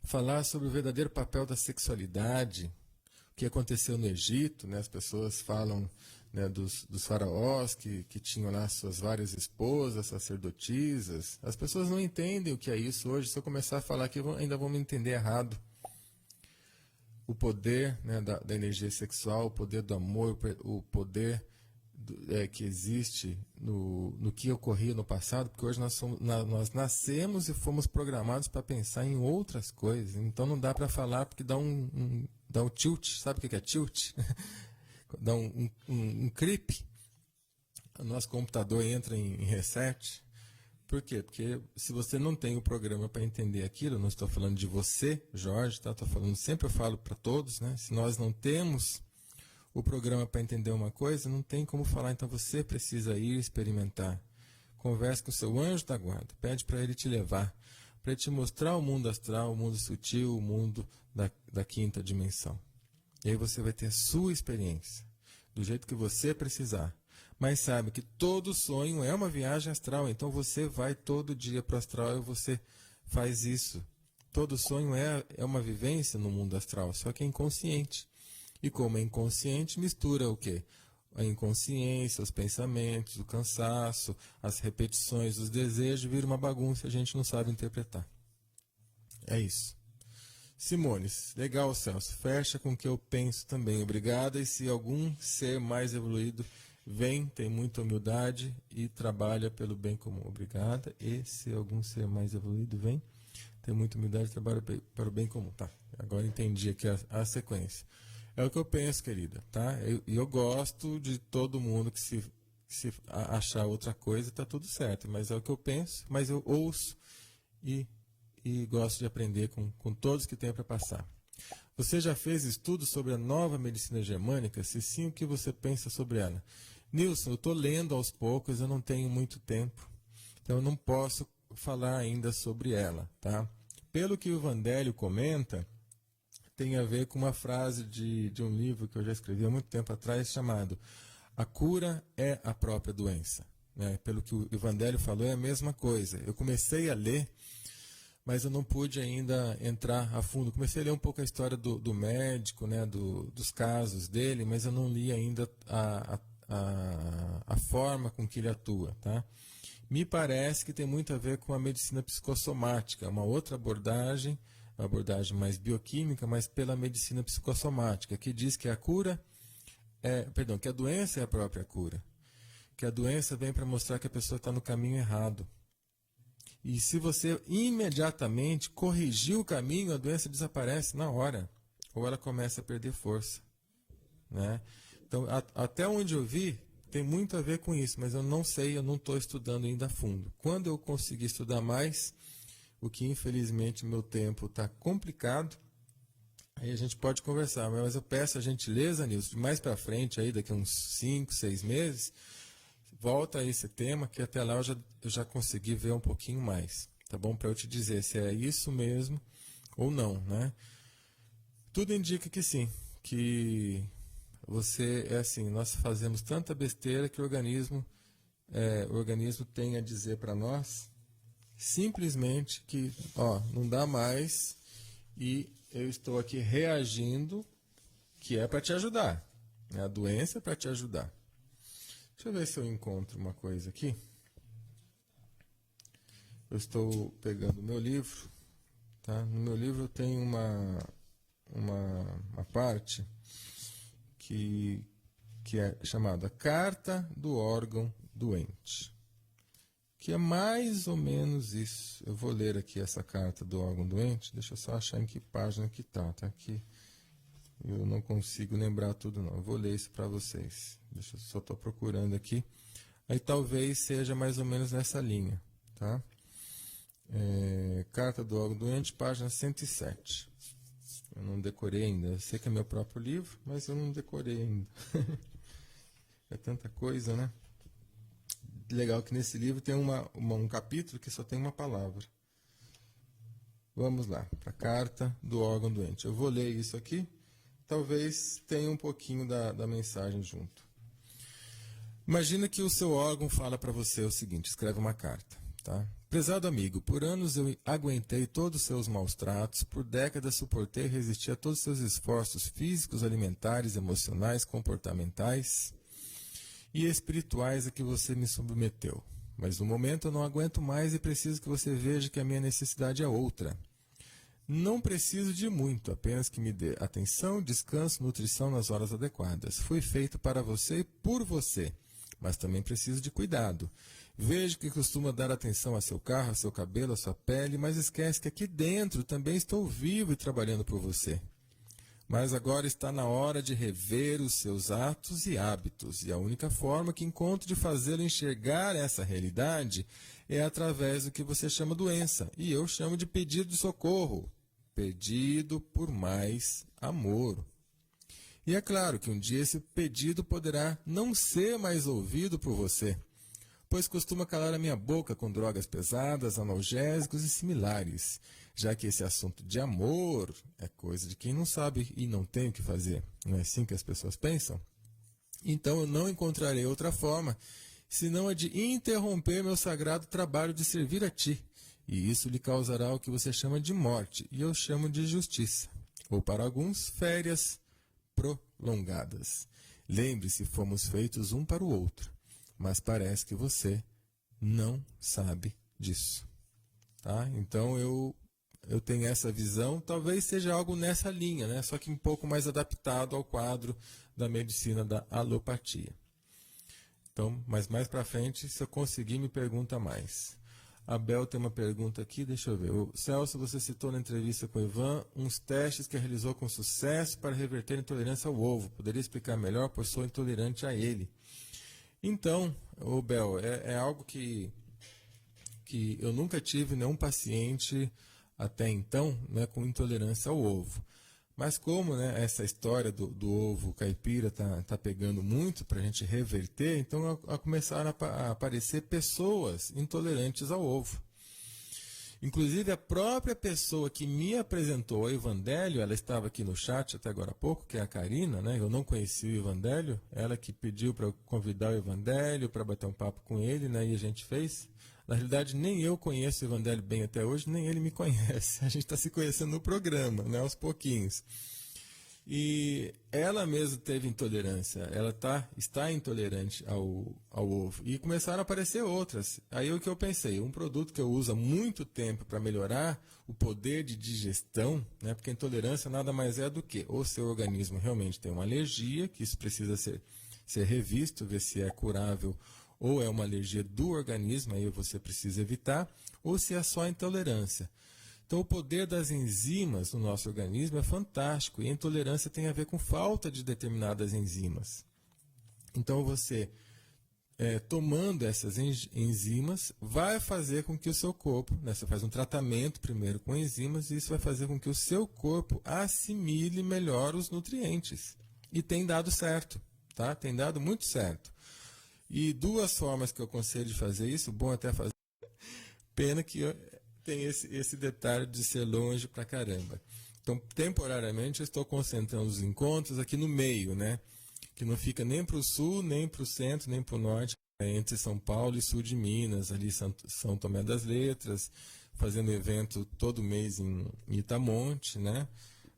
falar sobre o verdadeiro papel da sexualidade, o que aconteceu no Egito, né? As pessoas falam, né, dos faraós que tinham lá suas várias esposas, sacerdotisas. As pessoas não entendem o que é isso hoje. Se eu começar a falar aqui, ainda vão me entender errado. O poder, né, da energia sexual, o poder do amor, o poder que existe no que ocorria no passado, porque hoje nós nascemos e fomos programados para pensar em outras coisas. Então não dá para falar porque dá um tilt. Sabe o que é tilt? Dá um creep. O nosso computador entra em reset. Por quê? Porque se você não tem o programa para entender aquilo, eu não estou falando de você, Jorge, tá? Estou falando, sempre eu falo para todos, né? Se nós não temos o programa para entender uma coisa, não tem como falar. Então você precisa ir experimentar. Converse com o seu anjo da guarda, pede para ele te levar, para ele te mostrar o mundo astral, o mundo sutil, o mundo da quinta dimensão. E aí você vai ter a sua experiência, do jeito que você precisar. Mas sabe que todo sonho é uma viagem astral, então você vai todo dia para o astral e você faz isso. Todo sonho é uma vivência no mundo astral, só que é inconsciente. E como é inconsciente, mistura o quê? A inconsciência, os pensamentos, o cansaço, as repetições, os desejos, vira uma bagunça e a gente não sabe interpretar. É isso. Simones, legal, Celso. Fecha com o que eu penso também. Obrigada. E se algum ser mais evoluído vem, tem muita humildade e trabalha pelo bem comum. Obrigada. E se algum ser mais evoluído vem, tem muita humildade e trabalha para o bem comum. Tá, agora entendi aqui a sequência. É o que eu penso, querida, tá? Eu gosto de todo mundo que se achar outra coisa, tá tudo certo. Mas é o que eu penso, mas eu ouço e gosto de aprender com todos que tenho para passar. Você já fez estudos sobre a nova medicina germânica? Se sim, o que você pensa sobre ela? Nilson, eu estou lendo aos poucos, eu não tenho muito tempo, então eu não posso falar ainda sobre ela, tá? Pelo que o Vandélio comenta, tem a ver com uma frase de um livro que eu já escrevi há muito tempo atrás, chamado A Cura é a Própria Doença. Né? Pelo que o Vandélio falou, é a mesma coisa. Eu comecei a ler, mas eu não pude ainda entrar a fundo. Comecei a ler um pouco a história do médico, né, dos casos dele, mas eu não li ainda a forma com que ele atua. Tá? Me parece que tem muito a ver com a medicina psicossomática, uma outra abordagem, uma abordagem mais bioquímica, mas pela medicina psicossomática, que diz que que a doença é a própria cura. Que a doença vem para mostrar que a pessoa está no caminho errado. E se você imediatamente corrigir o caminho, a doença desaparece na hora. Ou ela começa a perder força. Né? Então, até onde eu vi, tem muito a ver com isso, mas eu não sei, eu não estou estudando ainda a fundo. Quando eu conseguir estudar mais, o que infelizmente meu tempo está complicado, Aí a gente pode conversar, mas eu peço a gentileza, Nilson, de mais para frente, aí, daqui a uns 5, 6 meses, volta a esse tema, que até lá eu já consegui ver um pouquinho mais, tá bom? Para eu te dizer se é isso mesmo ou não, né? Tudo indica que sim, que você, é assim, nós fazemos tanta besteira que o organismo tem a dizer para nós, simplesmente que, ó, não dá mais e eu estou aqui reagindo, que é para te ajudar, né? A doença é para te ajudar. Deixa eu ver se eu encontro uma coisa aqui. Eu estou pegando o meu livro, tá? No meu livro eu tenho uma parte que é chamada Carta do Órgão Doente, que é mais ou menos isso. Eu vou ler aqui essa carta do órgão doente, deixa eu só achar em que página que tá aqui. Eu não consigo lembrar tudo não, eu vou ler isso para vocês. Deixa eu só estou procurando aqui. Aí talvez seja mais ou menos nessa linha, tá? Carta do órgão doente, página 107. Eu não decorei ainda, eu sei que é meu próprio livro, mas eu não decorei ainda. É tanta coisa, né? Legal que nesse livro tem um capítulo que só tem uma palavra. Vamos lá, para a carta do órgão doente. Eu vou ler isso aqui, talvez tenha um pouquinho da mensagem junto. Imagina que o seu órgão fala para você o seguinte, escreve uma carta, tá? Prezado amigo, por anos eu aguentei todos os seus maus tratos, por décadas suportei e resisti a todos os seus esforços físicos, alimentares, emocionais, comportamentais e espirituais a que você me submeteu. Mas no momento eu não aguento mais e preciso que você veja que a minha necessidade é outra. Não preciso de muito, apenas que me dê atenção, descanso, nutrição nas horas adequadas. Fui feito para você e por você, mas também preciso de cuidado. Vejo que costuma dar atenção a seu carro, a seu cabelo, a sua pele, mas esquece que aqui dentro também estou vivo e trabalhando por você. Mas agora está na hora de rever os seus atos e hábitos, e a única forma que encontro de fazê-lo enxergar essa realidade é através do que você chama doença, e eu chamo de pedido de socorro, pedido por mais amor. E é claro que um dia esse pedido poderá não ser mais ouvido por você, pois costuma calar a minha boca com drogas pesadas, analgésicos e similares, já que esse assunto de amor é coisa de quem não sabe e não tem o que fazer. Não é assim que as pessoas pensam? Então eu não encontrarei outra forma, senão a de interromper meu sagrado trabalho de servir a ti, e isso lhe causará o que você chama de morte, e eu chamo de justiça, ou para alguns, férias prolongadas. Lembre-se, fomos feitos um para o outro, mas parece que você não sabe disso. Tá? Então eu tenho essa visão, talvez seja algo nessa linha, né? Só que um pouco mais adaptado ao quadro da medicina da alopatia. Então, mas mais para frente, se eu conseguir, me pergunta mais. A Bel tem uma pergunta aqui, deixa eu ver. O Celso, você citou na entrevista com o Ivan uns testes que realizou com sucesso para reverter a intolerância ao ovo. Poderia explicar melhor, pois sou intolerante a ele. Então, Bel, é algo que eu nunca tive nenhum paciente até então, né, com intolerância ao ovo. Mas como, né, essa história do ovo caipira tá pegando muito para a gente reverter, então começaram a aparecer pessoas intolerantes ao ovo. Inclusive a própria pessoa que me apresentou o Evandélio, ela estava aqui no chat até agora há pouco, que é a Karina, né? Eu não conhecia o Evandélio, ela que pediu para eu convidar o Evandélio para bater um papo com ele, né? E a gente fez. Na realidade, nem eu conheço o Evandélio bem até hoje, nem ele me conhece. A gente está se conhecendo no programa, né? Aos pouquinhos. E ela mesma teve intolerância, ela está intolerante ao ovo. E começaram a aparecer outras. Aí o que eu pensei, um produto que eu uso há muito tempo para melhorar o poder de digestão, né, porque a intolerância nada mais é do que o seu organismo realmente tem uma alergia, que isso precisa ser revisto, ver se é curável ou é uma alergia do organismo, aí você precisa evitar, ou se é só intolerância. Então, o poder das enzimas no nosso organismo é fantástico e a intolerância tem a ver com falta de determinadas enzimas. Então, você tomando essas enzimas, vai fazer com que o seu corpo, né, você faz um tratamento primeiro com enzimas, e isso vai fazer com que o seu corpo assimile melhor os nutrientes. E tem dado certo, tá? Tem dado muito certo. E duas formas que eu aconselho de fazer isso, bom até fazer, pena que tem esse detalhe de ser longe pra caramba. Então, temporariamente, eu estou concentrando os encontros aqui no meio, né? Que não fica nem para o sul, nem para o centro, nem para o norte, entre São Paulo e sul de Minas, ali São Tomé das Letras, fazendo evento todo mês em Itamonte, né?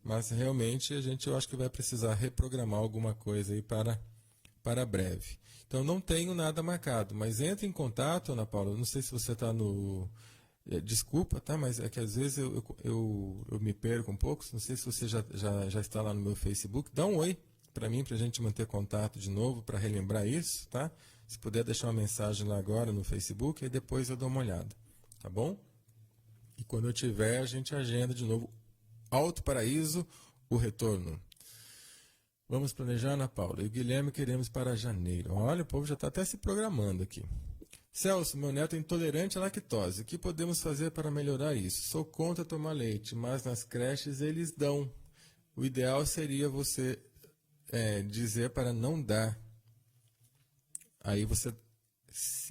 Mas realmente eu acho que vai precisar reprogramar alguma coisa aí para breve. Então não tenho nada marcado, mas entre em contato, Ana Paula, não sei se você está no... Desculpa, tá? Mas é que às vezes eu me perco um pouco, não sei se você já está lá no meu Facebook, dá um oi para mim, para a gente manter contato de novo, para relembrar isso, tá? Se puder deixar uma mensagem lá agora no Facebook, aí depois eu dou uma olhada, tá bom? E quando eu tiver, a gente agenda de novo Alto Paraíso, o retorno. Vamos planejar, Ana Paula. E o Guilherme queremos para janeiro. Olha, o povo já está até se programando aqui. Celso, meu neto é intolerante à lactose. O que podemos fazer para melhorar isso? Sou contra tomar leite, mas nas creches eles dão. O ideal seria você dizer para não dar. Aí você,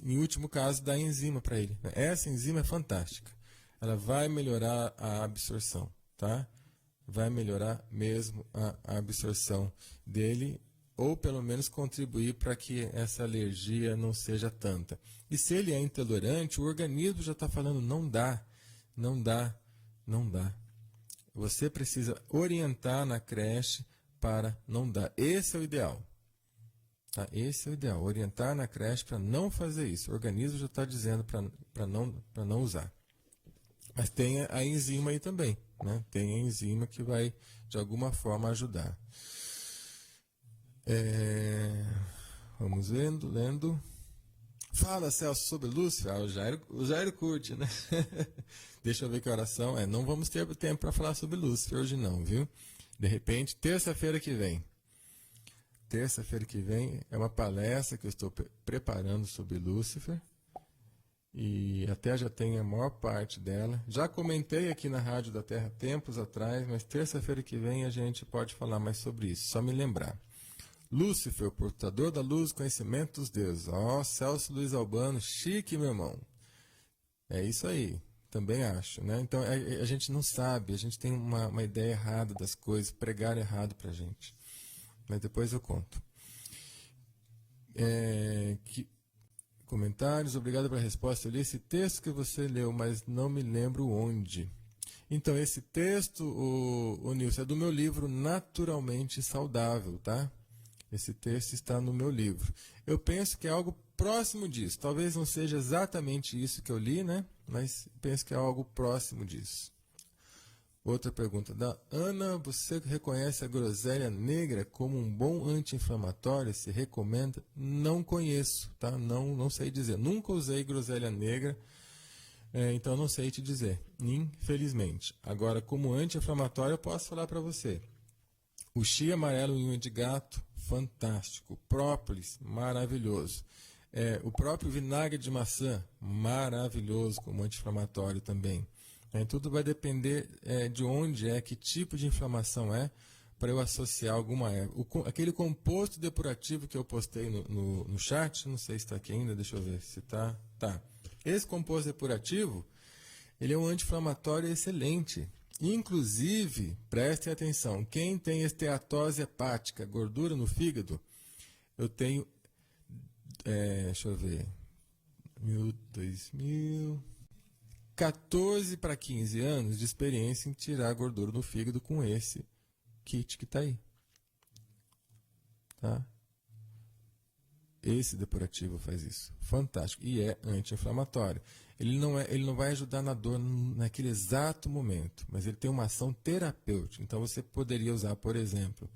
em último caso, dá enzima para ele. Essa enzima é fantástica. Ela vai melhorar a absorção, tá? Vai melhorar mesmo a absorção dele, ou pelo menos contribuir para que essa alergia não seja tanta. E se ele é intolerante, o organismo já está falando, não dá, não dá, não dá. Você precisa orientar na creche para não dar. Esse é o ideal. Tá? Esse é o ideal. Orientar na creche para não fazer isso. O organismo já está dizendo para não usar. Mas tem a enzima aí também. Né? Tem a enzima que vai, de alguma forma, ajudar. Vamos lendo. Fala, Celso, sobre Lúcifer. O Jairo curte, né? Deixa eu ver que oração é. Não vamos ter tempo para falar sobre Lúcifer hoje não, viu? De repente, terça-feira que vem. Terça-feira que vem é uma palestra que eu estou preparando sobre Lúcifer. E até já tenho a maior parte dela. Já comentei aqui na Rádio da Terra tempos atrás, mas terça-feira que vem a gente pode falar mais sobre isso. Só me lembrar. Lúcifer, o portador da luz, conhecimento dos deuses. Celso Luiz Albano, chique, meu irmão. É isso aí, também acho, né? Então, a gente não sabe, a gente tem uma ideia errada das coisas, pregar errado pra gente. Mas depois eu conto. Comentários, obrigado pela resposta. Eu li esse texto que você leu, mas não me lembro onde. Então, esse texto, o Nilson, é do meu livro Naturalmente Saudável, tá? Esse texto está no meu livro. Eu penso que é algo próximo disso. Talvez não seja exatamente isso que eu li, né? Mas penso que é algo próximo disso. Outra pergunta da Ana. Você reconhece a groselha negra como um bom anti-inflamatório? Se recomenda? Não conheço, tá? Não sei dizer. Nunca usei groselha negra, então não sei te dizer, infelizmente. Agora, como anti-inflamatório, eu posso falar para você. O chia amarelo em unha de gato, fantástico. Própolis, maravilhoso. O próprio vinagre de maçã, maravilhoso como anti-inflamatório também. Tudo vai depender de onde que tipo de inflamação para eu associar alguma erva. Aquele composto depurativo que eu postei no chat, não sei se está aqui ainda, deixa eu ver se está. Tá. Esse composto depurativo, ele é um anti-inflamatório excelente. Inclusive, prestem atenção, quem tem esteatose hepática, gordura no fígado, eu tenho, deixa eu ver, 14 para 15 anos de experiência em tirar a gordura no fígado com esse kit que está aí. Tá? Esse depurativo faz isso. Fantástico. E é anti-inflamatório. Ele não vai ajudar na dor naquele exato momento, mas ele tem uma ação terapêutica. Então você poderia usar, por exemplo,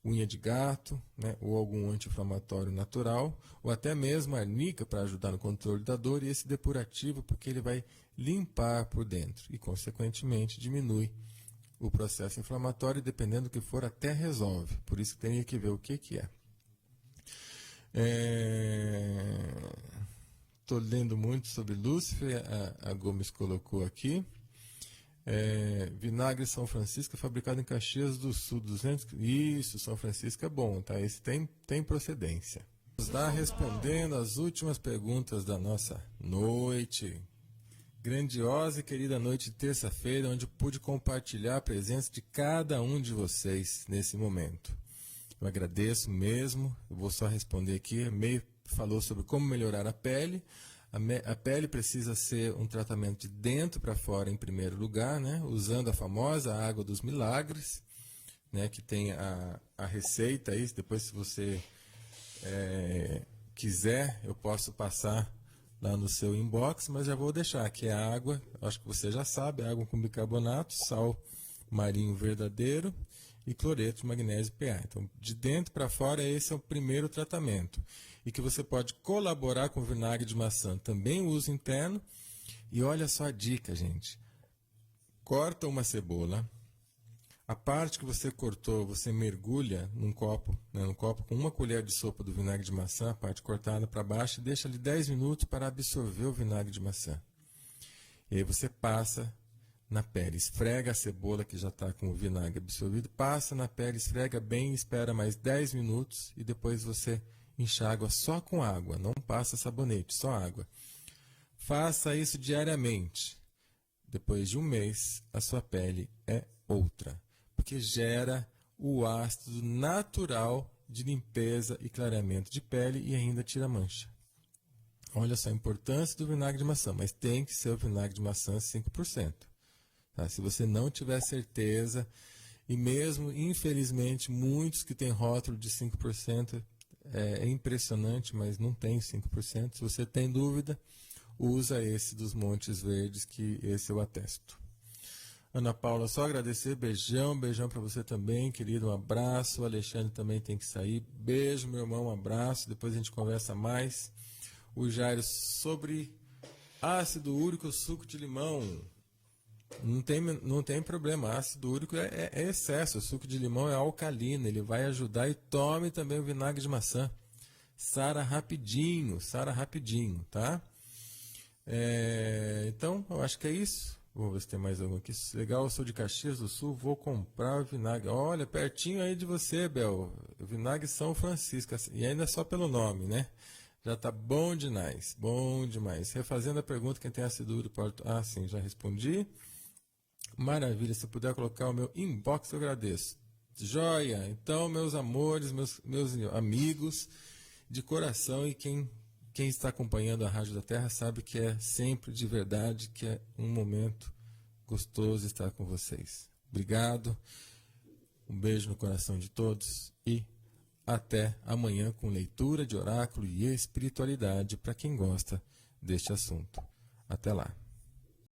unha de gato, né, ou algum anti-inflamatório natural, ou até mesmo arnica para ajudar no controle da dor, e esse depurativo porque ele vai limpar por dentro e, consequentemente, diminui o processo inflamatório, dependendo do que for, até resolve. Por isso que tem que ver o que é. estou lendo muito sobre Lúcifer, a Gomes colocou aqui. Vinagre São Francisco é fabricado em Caxias do Sul, 200. Isso, São Francisco é bom, tá? Esse tem procedência. Está respondendo as últimas perguntas da nossa noite. Grandiosa e querida noite de terça-feira, onde pude compartilhar a presença de cada um de vocês nesse momento. Eu agradeço mesmo. Eu vou só responder aqui. Meio falou sobre como melhorar a pele. A pele precisa ser um tratamento de dentro para fora em primeiro lugar, né? Usando a famosa água dos milagres, né? Que tem a receita aí. Depois, se você quiser, eu posso passar lá no seu inbox, mas já vou deixar que é água, acho que você já sabe, água com bicarbonato, sal marinho verdadeiro e cloreto de magnésio PA. Então, de dentro para fora, esse é o primeiro tratamento. E que você pode colaborar com vinagre de maçã, também uso interno. E olha só a dica, gente. Corta uma cebola. A parte que você cortou, você mergulha num copo, né, num copo com uma colher de sopa do vinagre de maçã, a parte cortada para baixo, e deixa ali 10 minutos para absorver o vinagre de maçã. E aí você passa na pele, esfrega a cebola que já está com o vinagre absorvido, passa na pele, esfrega bem, espera mais 10 minutos e depois você enxágua só com água, não passa sabonete, só água. Faça isso diariamente. Depois de um mês, a sua pele é outra, porque gera o ácido natural de limpeza e clareamento de pele e ainda tira mancha. Olha só a importância do vinagre de maçã, mas tem que ser o vinagre de maçã 5%. Tá? Se você não tiver certeza, e mesmo, infelizmente, muitos que têm rótulo de 5%, é impressionante, mas não tem 5%. Se você tem dúvida, usa esse dos Montes Verdes, que esse eu atesto. Ana Paula, só agradecer, beijão para você também, querido, um abraço. O Alexandre também tem que sair. Beijo, meu irmão, um abraço. Depois a gente conversa mais. O Jairo, sobre ácido úrico, suco de limão. Não tem problema, ácido úrico é excesso, o suco de limão é alcalino, ele vai ajudar, e tome também o vinagre de maçã. Sara rapidinho, tá? Então, eu acho que é isso. Vou ver se tem mais algum aqui. Legal, eu sou de Caxias do Sul, vou comprar o vinagre. Olha, pertinho aí de você, Bel. O vinagre São Francisco, e ainda só pelo nome, né? Já tá bom demais, bom demais. Refazendo a pergunta, quem tem ácido úrico pode... Ah, sim, já respondi. Maravilha, se puder colocar o meu inbox, eu agradeço. Joia! Então, meus amores, meus amigos de coração, e quem está acompanhando a Rádio da Terra sabe que é sempre de verdade, que é um momento gostoso estar com vocês. Obrigado, um beijo no coração de todos e até amanhã com leitura de oráculo e espiritualidade para quem gosta deste assunto. Até lá.